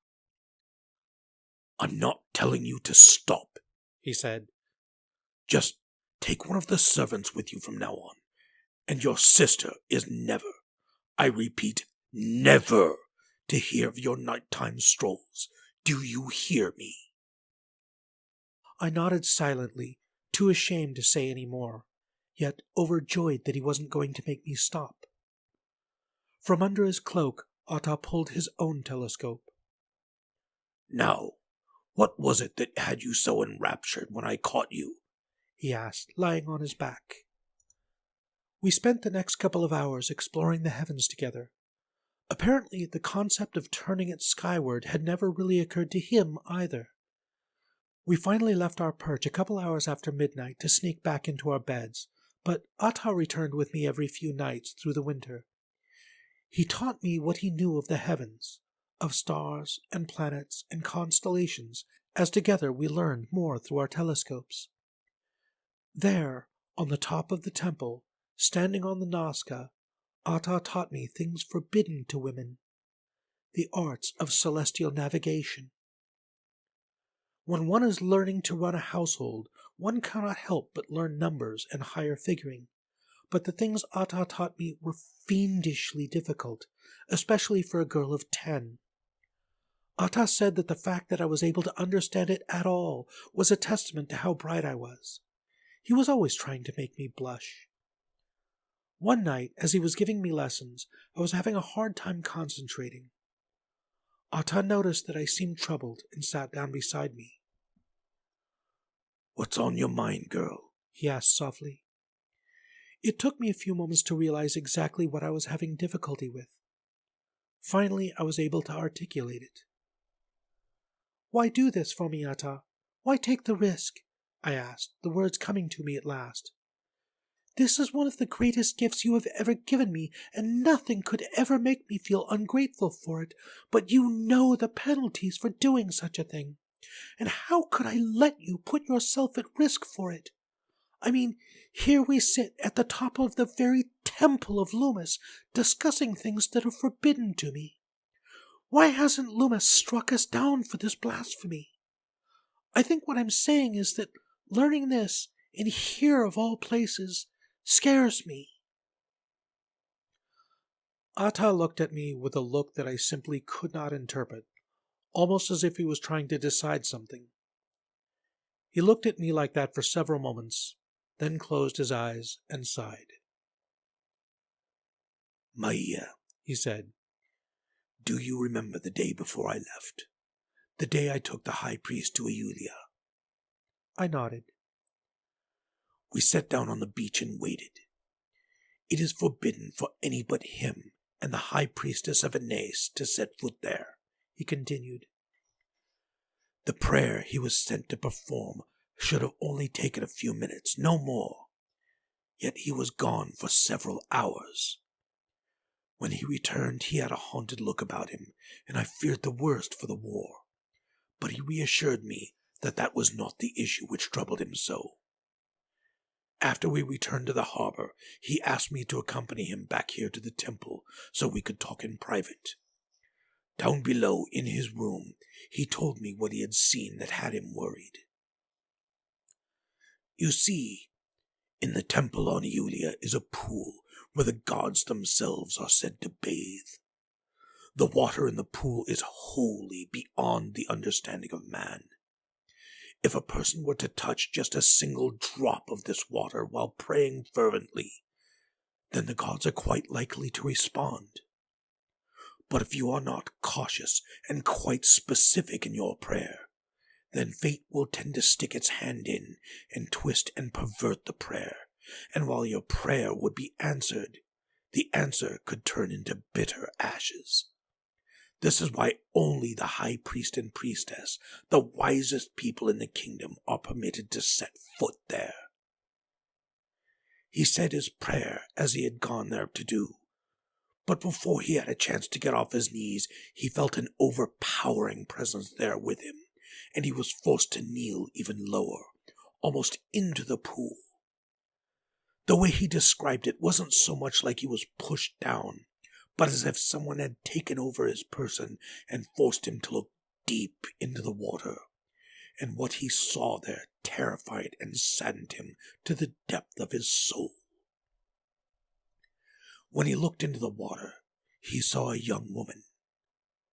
I'm not telling you to stop, he said. Just take one of the servants with you from now on, and your sister is never, I repeat, never, to hear of your nighttime strolls. Do you hear me? I nodded silently, too ashamed to say any more, yet overjoyed that he wasn't going to make me stop. From under his cloak, Ata pulled his own telescope. Now, what was it that had you so enraptured when I caught you? He asked, lying on his back. We spent the next couple of hours exploring the heavens together. Apparently, the concept of turning it skyward had never really occurred to him either. We finally left our perch a couple hours after midnight to sneak back into our beds, but Ata returned with me every few nights through the winter. He taught me what he knew of the heavens, of stars and planets and constellations, as together we learned more through our telescopes. There, on the top of the temple, standing on the Nazca, Ata taught me things forbidden to women, the arts of celestial navigation. When one is learning to run a household, one cannot help but learn numbers and higher figuring, but the things Ata taught me were fiendishly difficult, especially for a girl of 10. Ata said that the fact that I was able to understand it at all was a testament to how bright I was. He was always trying to make me blush. One night, as he was giving me lessons, I was having a hard time concentrating. Ata noticed that I seemed troubled and sat down beside me. What's on your mind, girl? He asked softly. It took me a few moments to realize exactly what I was having difficulty with. Finally, I was able to articulate it. Why do this for me, Ata? Why take the risk? I asked, the words coming to me at last. This is one of the greatest gifts you have ever given me, and nothing could ever make me feel ungrateful for it, but you know the penalties for doing such a thing. And how could I let you put yourself at risk for it? I mean, here we sit at the top of the very temple of Loomis, discussing things that are forbidden to me. Why hasn't Loomis struck us down for this blasphemy? I think what I'm saying is that learning this, in here of all places, scares me. Ata looked at me with a look that I simply could not interpret, almost as if he was trying to decide something. He looked at me like that for several moments, then closed his eyes and sighed. Maia, he said, do you remember the day before I left? The day I took the high priest to Iulia? I nodded. We sat down on the beach and waited. It is forbidden for any but him and the high priestess of Anais to set foot there, he continued. The prayer he was sent to perform should have only taken a few minutes, no more. Yet he was gone for several hours. When he returned, he had a haunted look about him, and I feared the worst for the war. But he reassured me that that was not the issue which troubled him so. After we returned to the harbor, he asked me to accompany him back here to the temple so we could talk in private. Down below in his room, he told me what he had seen that had him worried. You see, in the temple on Iulia is a pool where the gods themselves are said to bathe. The water in the pool is wholly beyond the understanding of man. If a person were to touch just a single drop of this water while praying fervently, then the gods are quite likely to respond. But if you are not cautious and quite specific in your prayer, then fate will tend to stick its hand in and twist and pervert the prayer, and while your prayer would be answered, the answer could turn into bitter ashes. This is why only the high priest and priestess, the wisest people in the kingdom, are permitted to set foot there. He said his prayer as he had gone there to do, but before he had a chance to get off his knees, he felt an overpowering presence there with him, and he was forced to kneel even lower, almost into the pool. The way he described it wasn't so much like he was pushed down, but as if someone had taken over his person and forced him to look deep into the water, and what he saw there terrified and saddened him to the depth of his soul. When he looked into the water, he saw a young woman.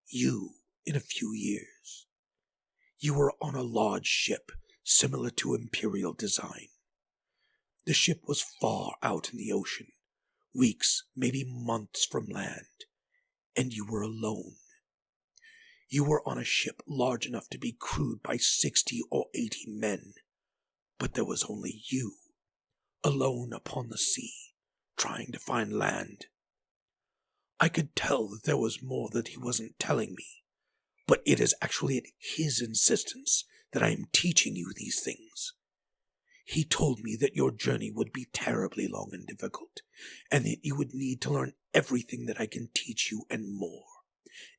You, in a few years. You were on a large ship, similar to imperial design. The ship was far out in the ocean, weeks, maybe months from land, and you were alone. You were on a ship large enough to be crewed by 60 or 80 men, but there was only you, alone upon the sea, trying to find land. I could tell that there was more that he wasn't telling me, but it is actually at his insistence that I am teaching you these things. He told me that your journey would be terribly long and difficult, and that you would need to learn everything that I can teach you and more,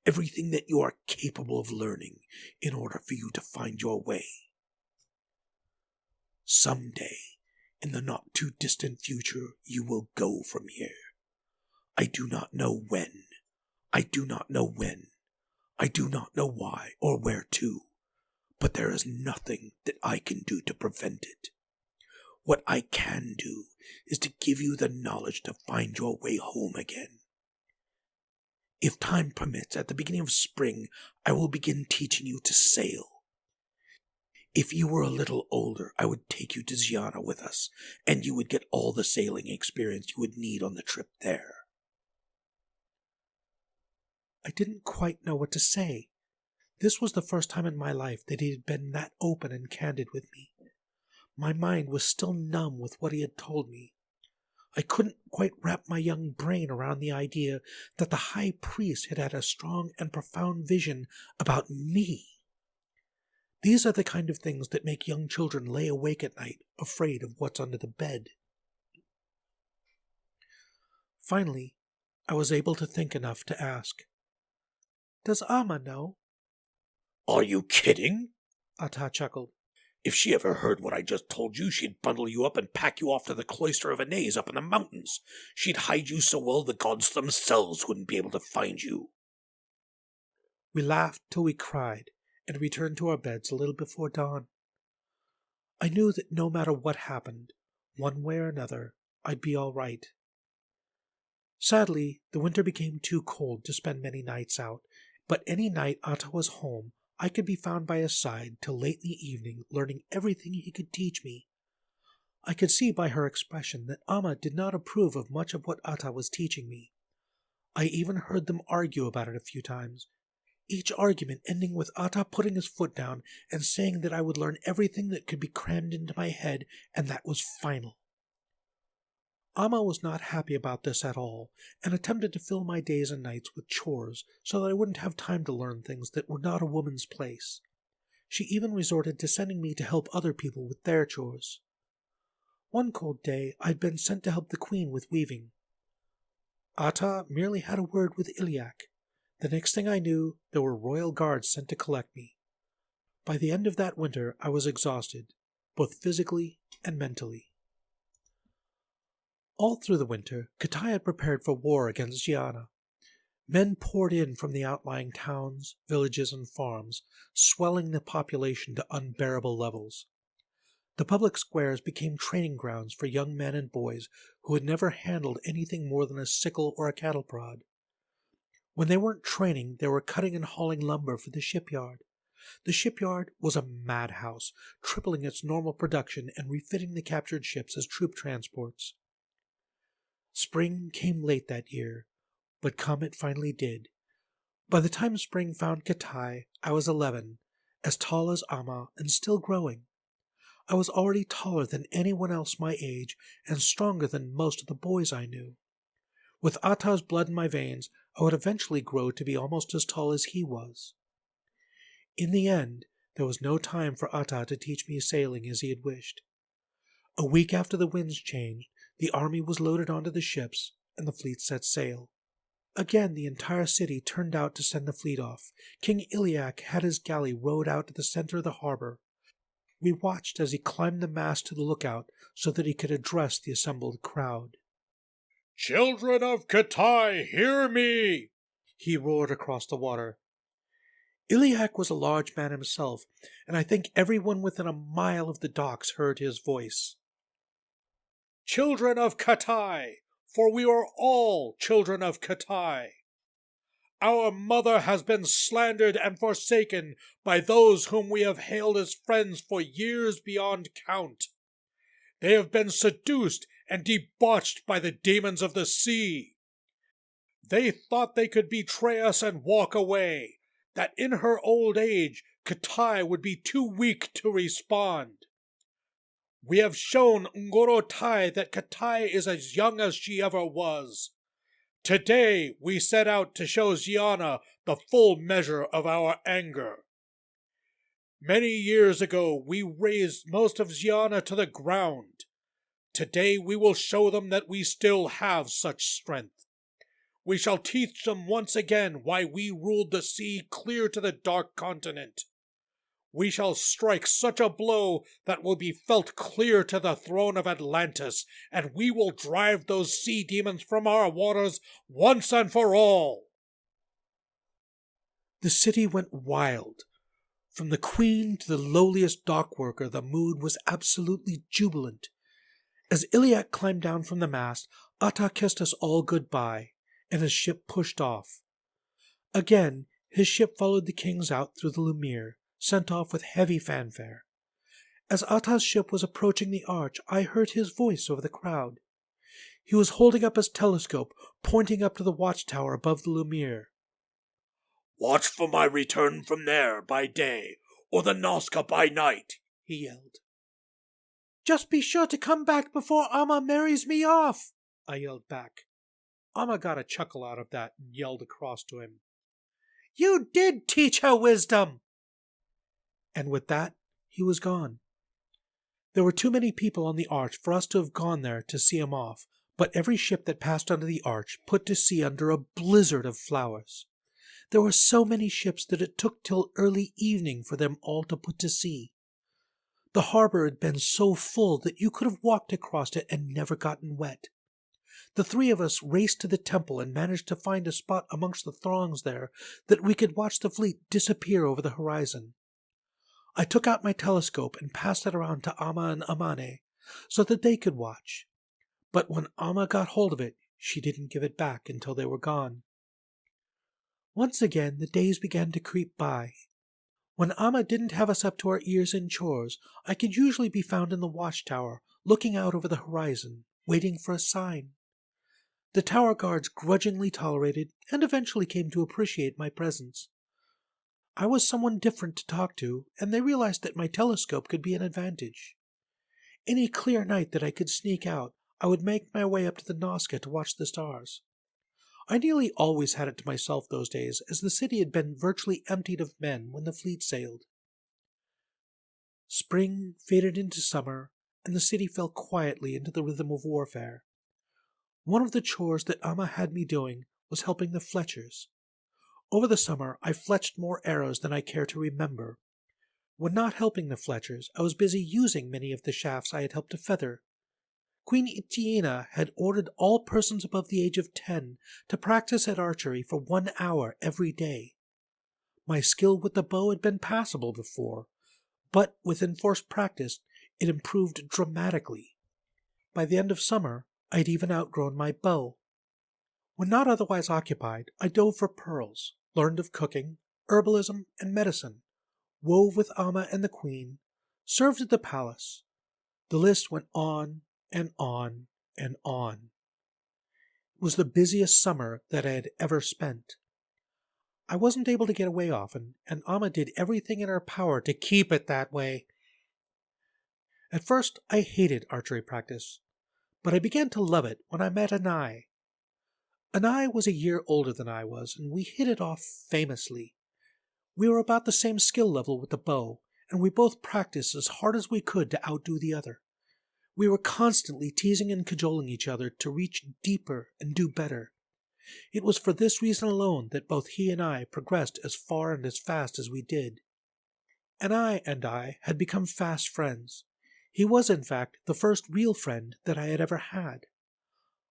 everything that you are capable of learning in order for you to find your way. Someday, in the not-too-distant future, you will go from here. I do not know when. I do not know when. I do not know why or where to, but there is nothing that I can do to prevent it. What I can do is to give you the knowledge to find your way home again. If time permits, at the beginning of spring, I will begin teaching you to sail. If you were a little older, I would take you to Gianna with us, and you would get all the sailing experience you would need on the trip there. I didn't quite know what to say. This was the first time in my life that he had been that open and candid with me. My mind was still numb with what he had told me. I couldn't quite wrap my young brain around the idea that the high priest had had a strong and profound vision about me. These are the kind of things that make young children lay awake at night, afraid of what's under the bed. Finally, I was able to think enough to ask, "Does Amma know?" Are you kidding? Ata chuckled. If she ever heard what I just told you, she'd bundle you up and pack you off to the cloister of Anais up in the mountains. She'd hide you so well the gods themselves wouldn't be able to find you. We laughed till we cried, and returned to our beds a little before dawn. I knew that no matter what happened, one way or another, I'd be all right. Sadly, the winter became too cold to spend many nights out, but any night Ata was home, I could be found by his side till late in the evening, learning everything he could teach me. I could see by her expression that Amma did not approve of much of what Ata was teaching me. I even heard them argue about it a few times, each argument ending with Ata putting his foot down and saying that I would learn everything that could be crammed into my head, and that was final. Amma was not happy about this at all, and attempted to fill my days and nights with chores so that I wouldn't have time to learn things that were not a woman's place. She even resorted to sending me to help other people with their chores. One cold day, I'd been sent to help the queen with weaving. Ata merely had a word with Iliak. The next thing I knew, there were royal guards sent to collect me. By the end of that winter, I was exhausted, both physically and mentally. All through the winter, Katai had prepared for war against Gianna. Men poured in from the outlying towns, villages, and farms, swelling the population to unbearable levels. The public squares became training grounds for young men and boys who had never handled anything more than a sickle or a cattle prod. When they weren't training, they were cutting and hauling lumber for the shipyard. The shipyard was a madhouse, tripling its normal production and refitting the captured ships as troop transports. Spring came late that year, but come it finally did. By the time spring found Katai, I was 11, as tall as Amma, and still growing. I was already taller than anyone else my age, and stronger than most of the boys I knew. With Ata's blood in my veins, I would eventually grow to be almost as tall as he was. In the end, there was no time for Ata to teach me sailing as he had wished. A week after the winds changed, the army was loaded onto the ships, and the fleet set sail. Again the entire city turned out to send the fleet off. King Iliak had his galley rowed out to the center of the harbor. We watched as he climbed the mast to the lookout so that he could address the assembled crowd. "Children of Katai, hear me!" he roared across the water. Iliac was a large man himself, and I think everyone within a mile of the docks heard his voice. "Children of Katai, for we are all children of Katai. Our mother has been slandered and forsaken by those whom we have hailed as friends for years beyond count. They have been seduced and debauched by the demons of the sea. They thought they could betray us and walk away, that in her old age Katai would be too weak to respond. We have shown Ngorotai that Katai is as young as she ever was. Today we set out to show Gianna the full measure of our anger. Many years ago we razed most of Gianna to the ground. Today we will show them that we still have such strength. We shall teach them once again why we ruled the sea clear to the dark continent. We shall strike such a blow that will be felt clear to the throne of Atlantis, and we will drive those sea demons from our waters once and for all." The city went wild. From the queen to the lowliest dock worker, the mood was absolutely jubilant. As Iliac climbed down from the mast, Atta kissed us all goodbye, and his ship pushed off. Again, his ship followed the kings out through the Lumiere, sent off with heavy fanfare. As Atta's ship was approaching the arch, I heard his voice over the crowd. He was holding up his telescope, pointing up to the watchtower above the Lumiere. "Watch for my return from there by day, or the Nazca by night," he yelled. "Just be sure to come back before Amma marries me off," I yelled back. Amma got a chuckle out of that and yelled across to him, "You did teach her wisdom!" And with that, he was gone. There were too many people on the arch for us to have gone there to see him off, but every ship that passed under the arch put to sea under a blizzard of flowers. There were so many ships that it took till early evening for them all to put to sea. The harbor had been so full that you could have walked across it and never gotten wet. The three of us raced to the temple and managed to find a spot amongst the throngs there that we could watch the fleet disappear over the horizon. I took out my telescope and passed it around to Amma and Amane so that they could watch. But when Amma got hold of it, she didn't give it back until they were gone. Once again, the days began to creep by. When Amma didn't have us up to our ears in chores, I could usually be found in the watchtower, looking out over the horizon, waiting for a sign. The tower guards grudgingly tolerated and eventually came to appreciate my presence. I was someone different to talk to, and they realized that my telescope could be an advantage. Any clear night that I could sneak out, I would make my way up to the Nazca to watch the stars. I nearly always had it to myself those days, as the city had been virtually emptied of men when the fleet sailed. Spring faded into summer, and the city fell quietly into the rhythm of warfare. One of the chores that Amma had me doing was helping the Fletchers. Over the summer, I fletched more arrows than I care to remember. When not helping the Fletchers, I was busy using many of the shafts I had helped to feather. Queen Itiena had ordered all persons above the age of 10 to practice at archery for 1 hour every day. My skill with the bow had been passable before, but with enforced practice, it improved dramatically. By the end of summer, I'd even outgrown my bow. When not otherwise occupied, I dove for pearls, learned of cooking, herbalism, and medicine, wove with Amma and the Queen, served at the palace. The list went on and on and on. It was the busiest summer that I had ever spent. I wasn't able to get away often, and Amma did everything in her power to keep it that way. At first, I hated archery practice, but I began to love it when I met Anai. Anai was a year older than I was, and we hit it off famously. We were about the same skill level with the bow, and we both practiced as hard as we could to outdo the other. We were constantly teasing and cajoling each other to reach deeper and do better. It was for this reason alone that both he and I progressed as far and as fast as we did. Anai and I had become fast friends. He was, in fact, the first real friend that I had ever had.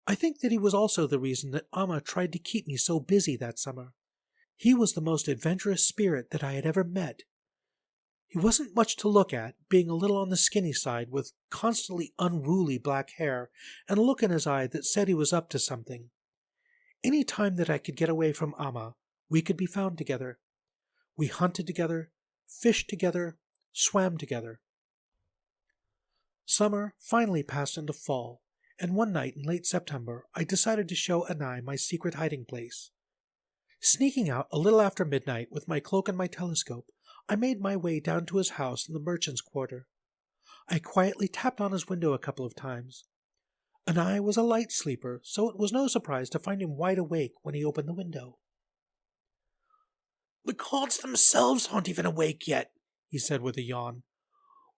I think that he was also the reason that Amma tried to keep me so busy that summer. He was the most adventurous spirit that I had ever met. He wasn't much to look at, being a little on the skinny side with constantly unruly black hair and a look in his eye that said he was up to something. Any time that I could get away from Amma, we could be found together. We hunted together, fished together, swam together. Summer finally passed into fall, and one night in late September I decided to show Anai my secret hiding place. Sneaking out a little after midnight with my cloak and my telescope, I made my way down to his house in the merchant's quarter. I quietly tapped on his window a couple of times. Anai was a light sleeper, so it was no surprise to find him wide awake when he opened the window. "The gods themselves aren't even awake yet," he said with a yawn.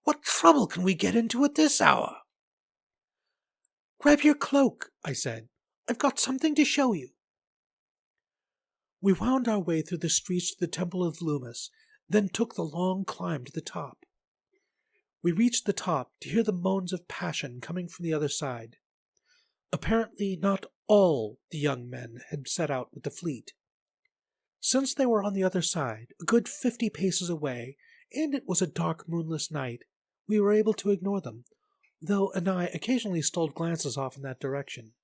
"What trouble can we get into at this hour?" "Grab your cloak," I said. "I've got something to show you." We wound our way through the streets to the Temple of Loomis, then took the long climb to the top. We reached the top to hear the moans of passion coming from the other side. Apparently not all the young men had set out with the fleet. Since they were on the other side, a good 50 paces away, and it was a dark moonless night, we were able to ignore them, though Anai occasionally stole glances off in that direction.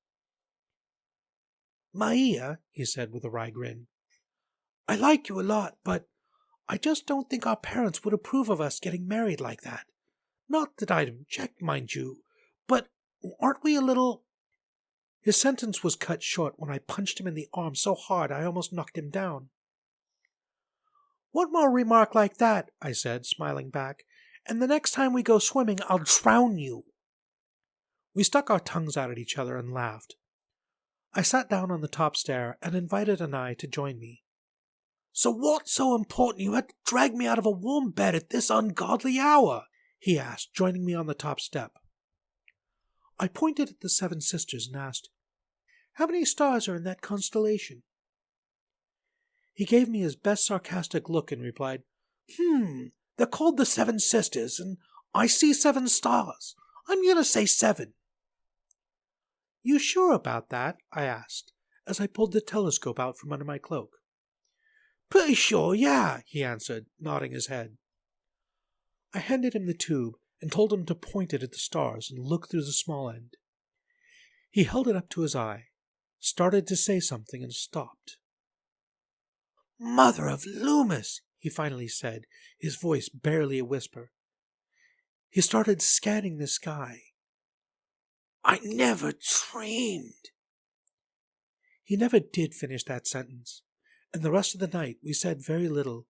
"Maia," he said with a wry grin, "I like you a lot, but I just don't think our parents would approve of us getting married like that. Not that I'd object, mind you, but aren't we a little—" His sentence was cut short when I punched him in the arm so hard I almost knocked him down. "One more remark like that," I said, smiling back, "and the next time we go swimming I'll drown you." We stuck our tongues out at each other and laughed. I sat down on the top stair and invited Anai to join me. "So what's so important you had to drag me out of a warm bed at this ungodly hour?" he asked, joining me on the top step. I pointed at the 7 sisters and asked, "How many stars are in that constellation?" He gave me his best sarcastic look and replied, They're called the 7 Sisters, and I see 7 stars. I'm going to say 7. "You sure about that?" I asked, as I pulled the telescope out from under my cloak. "Pretty sure, yeah," he answered, nodding his head. I handed him the tube and told him to point it at the stars and look through the small end. He held it up to his eye, started to say something, and stopped. "Mother of Loomis," he finally said, his voice barely a whisper. He started scanning the sky. "I never dreamed." He never did finish that sentence, and the rest of the night we said very little.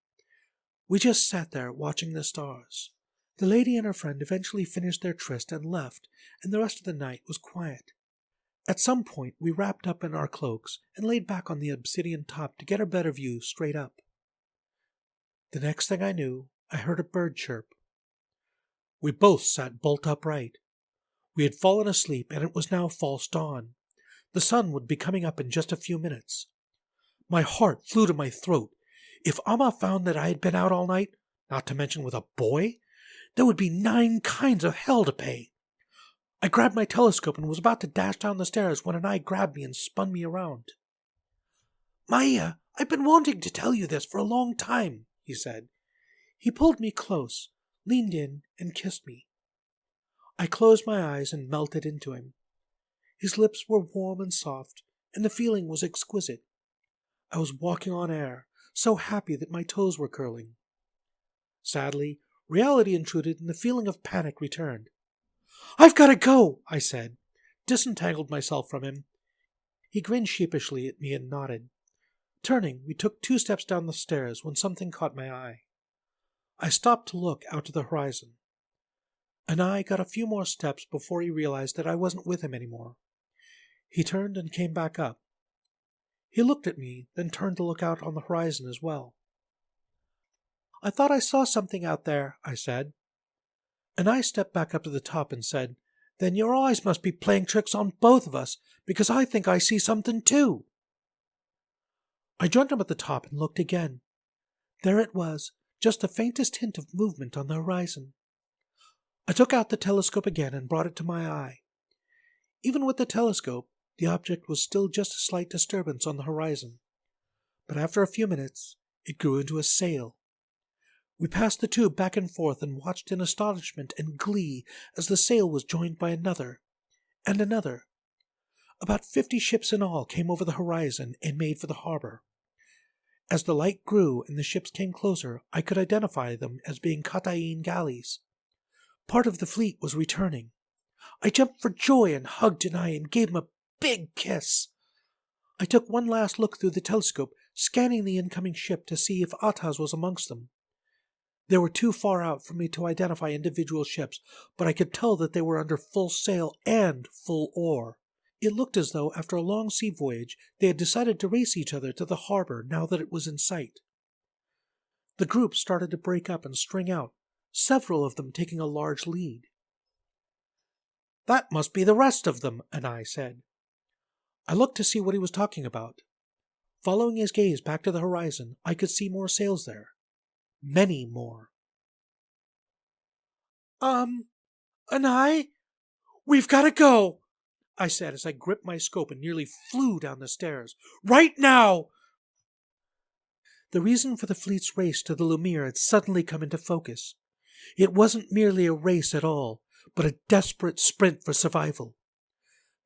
We just sat there watching the stars. The lady and her friend eventually finished their tryst and left, and the rest of the night was quiet. At some point we wrapped up in our cloaks and laid back on the obsidian top to get a better view straight up. The next thing I knew, I heard a bird chirp. We both sat bolt upright. We had fallen asleep, and it was now false dawn. The sun would be coming up in just a few minutes. My heart flew to my throat. If Amma found that I had been out all night, not to mention with a boy, there would be 9 kinds of hell to pay. I grabbed my telescope and was about to dash down the stairs when an eye grabbed me and spun me around. "Maia, I've been wanting to tell you this for a long time," he said. He pulled me close, leaned in, and kissed me. I closed my eyes and melted into him. His lips were warm and soft, and the feeling was exquisite. I was walking on air, so happy that my toes were curling. Sadly, reality intruded and the feeling of panic returned. "I've got to go," I said, disentangled myself from him. He grinned sheepishly at me and nodded. Turning, we took 2 steps down the stairs when something caught my eye. I stopped to look out to the horizon. Anai got a few more steps before he realized that I wasn't with him anymore. He turned and came back up. He looked at me, then turned to look out on the horizon as well. "I thought I saw something out there," I said. Anai stepped back up to the top and said, "Then your eyes must be playing tricks on both of us, because I think I see something too." I joined him at the top and looked again. There it was, just the faintest hint of movement on the horizon. I took out the telescope again and brought it to my eye. Even with the telescope, The object was still just a slight disturbance on the horizon, but after a few minutes, it grew into a sail. We passed the tube back and forth and watched in astonishment and glee as the sail was joined by another, and another. About 50 ships in all came over the horizon and made for the harbor. As the light grew and the ships came closer, I could identify them as being Katai galleys. Part of the fleet was returning. I jumped for joy and hugged Denai and gave him a big kiss. I took one last look through the telescope, scanning the incoming ship to see if Ataz was amongst them. They were too far out for me to identify individual ships, but I could tell that they were under full sail and full oar. It looked as though, after a long sea voyage, they had decided to race each other to the harbor now that it was in sight. The group started to break up and string out, several of them taking a large lead. "That must be the rest of them," Anai said. I looked to see what he was talking about. Following his gaze back to the horizon, I could see more sails there. Many more. Anai, we've got to go," I said as I gripped my scope and nearly flew down the stairs. "Right now!" The reason for the fleet's race to the Lumiere had suddenly come into focus. It wasn't merely a race at all, but a desperate sprint for survival.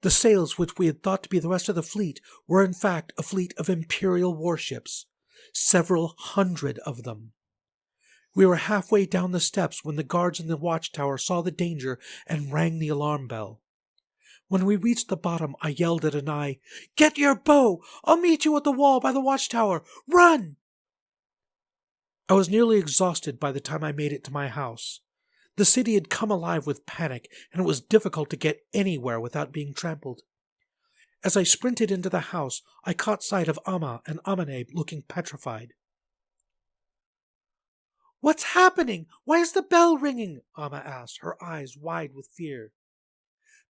The sails, which we had thought to be the rest of the fleet, were in fact a fleet of Imperial warships, several hundred of them. We were halfway down the steps when the guards in the watchtower saw the danger and rang the alarm bell. When we reached the bottom, I yelled at Anai, "Get your bow! I'll meet you at the wall by the watchtower! Run!" I was nearly exhausted by the time I made it to my house. The city had come alive with panic, and it was difficult to get anywhere without being trampled. As I sprinted into the house, I caught sight of Amma and Amane looking petrified. "What's happening? Why is the bell ringing?" Amma asked, her eyes wide with fear.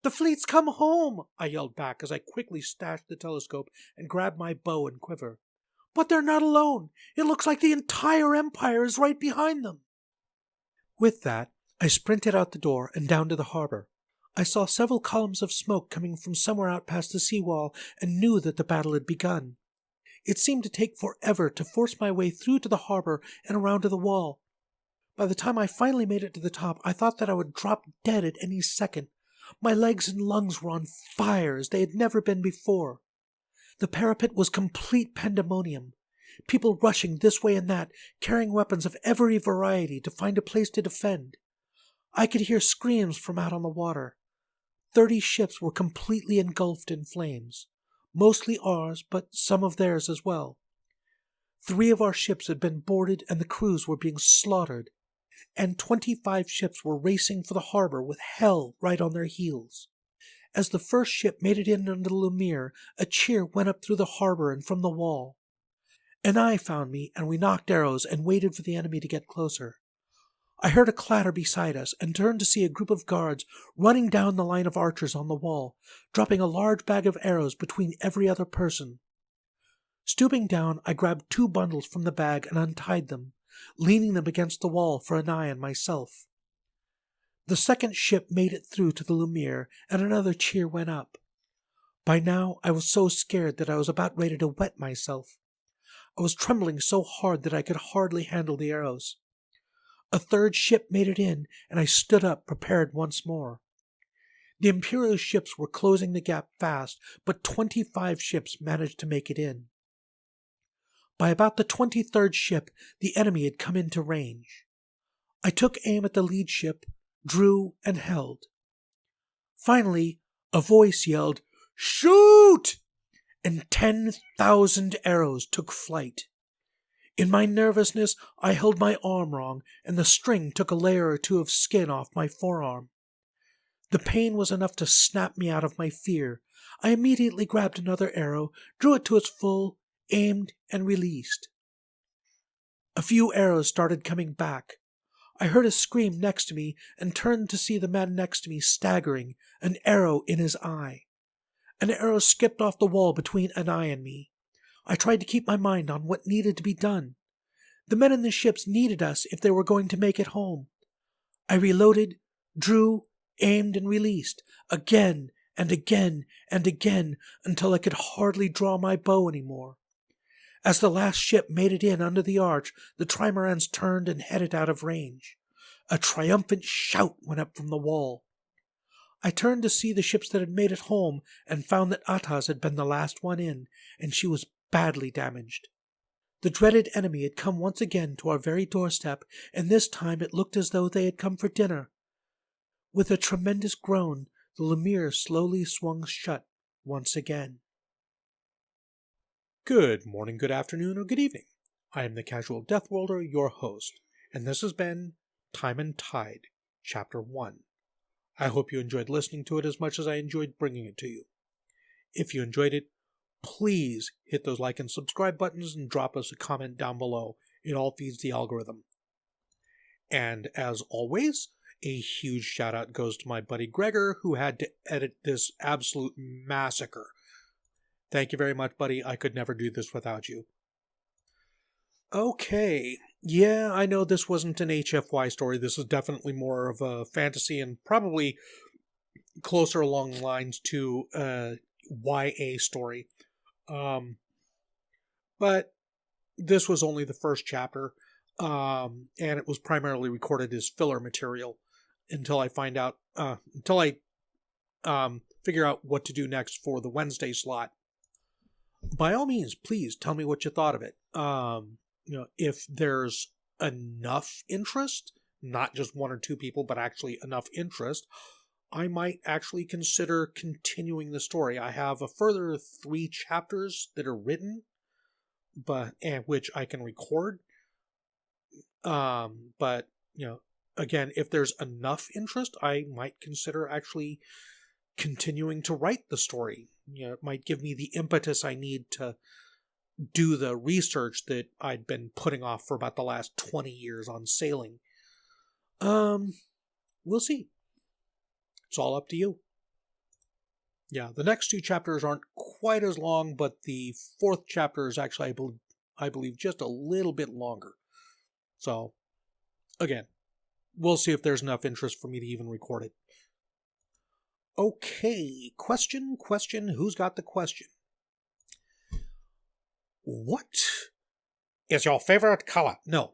"The fleet's come home," I yelled back as I quickly stashed the telescope and grabbed my bow and quiver. "But they're not alone. It looks like the entire Empire is right behind them." With that, I sprinted out the door and down to the harbor. I saw several columns of smoke coming from somewhere out past the seawall and knew that the battle had begun. It seemed to take forever to force my way through to the harbor and around to the wall. By the time I finally made it to the top, I thought that I would drop dead at any second. My legs and lungs were on fire as they had never been before. The parapet was complete pandemonium. People rushing this way and that, carrying weapons of every variety to find a place to defend. I could hear screams from out on the water. 30 ships were completely engulfed in flames. Mostly ours, but some of theirs as well. 3 of our ships had been boarded and the crews were being slaughtered. And 25 ships were racing for the harbor with hell right on their heels. As the first ship made it in under the Lumiere, a cheer went up through the harbor and from the wall. Anai found me, and we knocked arrows and waited for the enemy to get closer. I heard a clatter beside us and turned to see a group of guards running down the line of archers on the wall, dropping a large bag of arrows between every other person. Stooping down, I grabbed 2 bundles from the bag and untied them, leaning them against the wall for Anai and myself. The second ship made it through to the Lumiere, and another cheer went up. By now, I was so scared that I was about ready to wet myself. I was trembling so hard that I could hardly handle the arrows. A third ship made it in, and I stood up, prepared once more. The Imperial ships were closing the gap fast, but 25 ships managed to make it in. By about the 23rd ship, the enemy had come into range. I took aim at the lead ship, drew, and held. Finally, a voice yelled, "Shoot!" and 10,000 arrows took flight. In my nervousness, I held my arm wrong, and the string took a layer or 2 of skin off my forearm. The pain was enough to snap me out of my fear. I immediately grabbed another arrow, drew it to its full, aimed, and released. A few arrows started coming back. I heard a scream next to me and turned to see the man next to me staggering, an arrow in his eye. An arrow skipped off the wall between Anai and me. I tried to keep my mind on what needed to be done. The men in the ships needed us if they were going to make it home. I reloaded, drew, aimed, and released, again and again, until I could hardly draw my bow anymore. As the last ship made it in under the arch, the trimarans turned and headed out of range. A triumphant shout went up from the wall. I turned to see the ships that had made it home and found that Atas had been the last one in, and she was badly damaged. The dreaded enemy had come once again to our very doorstep, and this time it looked as though they had come for dinner. With a tremendous groan, the Lemire slowly swung shut once again. Good morning, good afternoon, or good evening. I am the Casual Deathworlder, your host, and this has been Time and Tide, Chapter 1. I hope you enjoyed listening to it as much as I enjoyed bringing it to you. If you enjoyed it, please hit those like and subscribe buttons and drop us a comment down below. It all feeds the algorithm. And as always, a huge shout out goes to my buddy Gregor, who had to edit this absolute massacre. Thank you very much, buddy. I could never do this without you. Okay. Yeah, I know this wasn't an HFY story. This is definitely more of a fantasy and probably closer along the lines to a YA story. But this was only the first chapter, and it was primarily recorded as filler material until I figure out what to do next for the Wednesday slot. By all means, please tell me what you thought of it. If there's enough interest, not just one or two people, but actually enough interest, I might actually consider continuing the story. I have a further 3 chapters that are written, and which I can record. But again, if there's enough interest, I might consider actually continuing to write the story. It might give me the impetus I need to do the research that I'd been putting off for about the last 20 years on sailing. We'll see. It's all up to you. Yeah, the next 2 chapters aren't quite as long, but the 4th chapter is actually, I believe, just a little bit longer. So, again, we'll see if there's enough interest for me to even record it. Okay, question, who's got the question? What is your favorite color? No.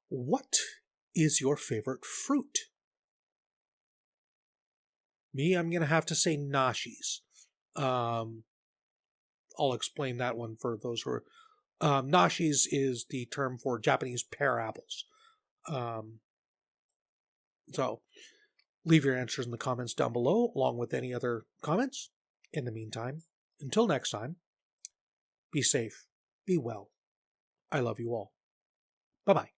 What is your favorite fruit? Me, I'm going to have to say nashis. I'll explain that one for those who are... nashis is the term for Japanese pear apples. So, leave your answers in the comments down below, along with any other comments. In the meantime, until next time, be safe, be well. I love you all. Bye-bye.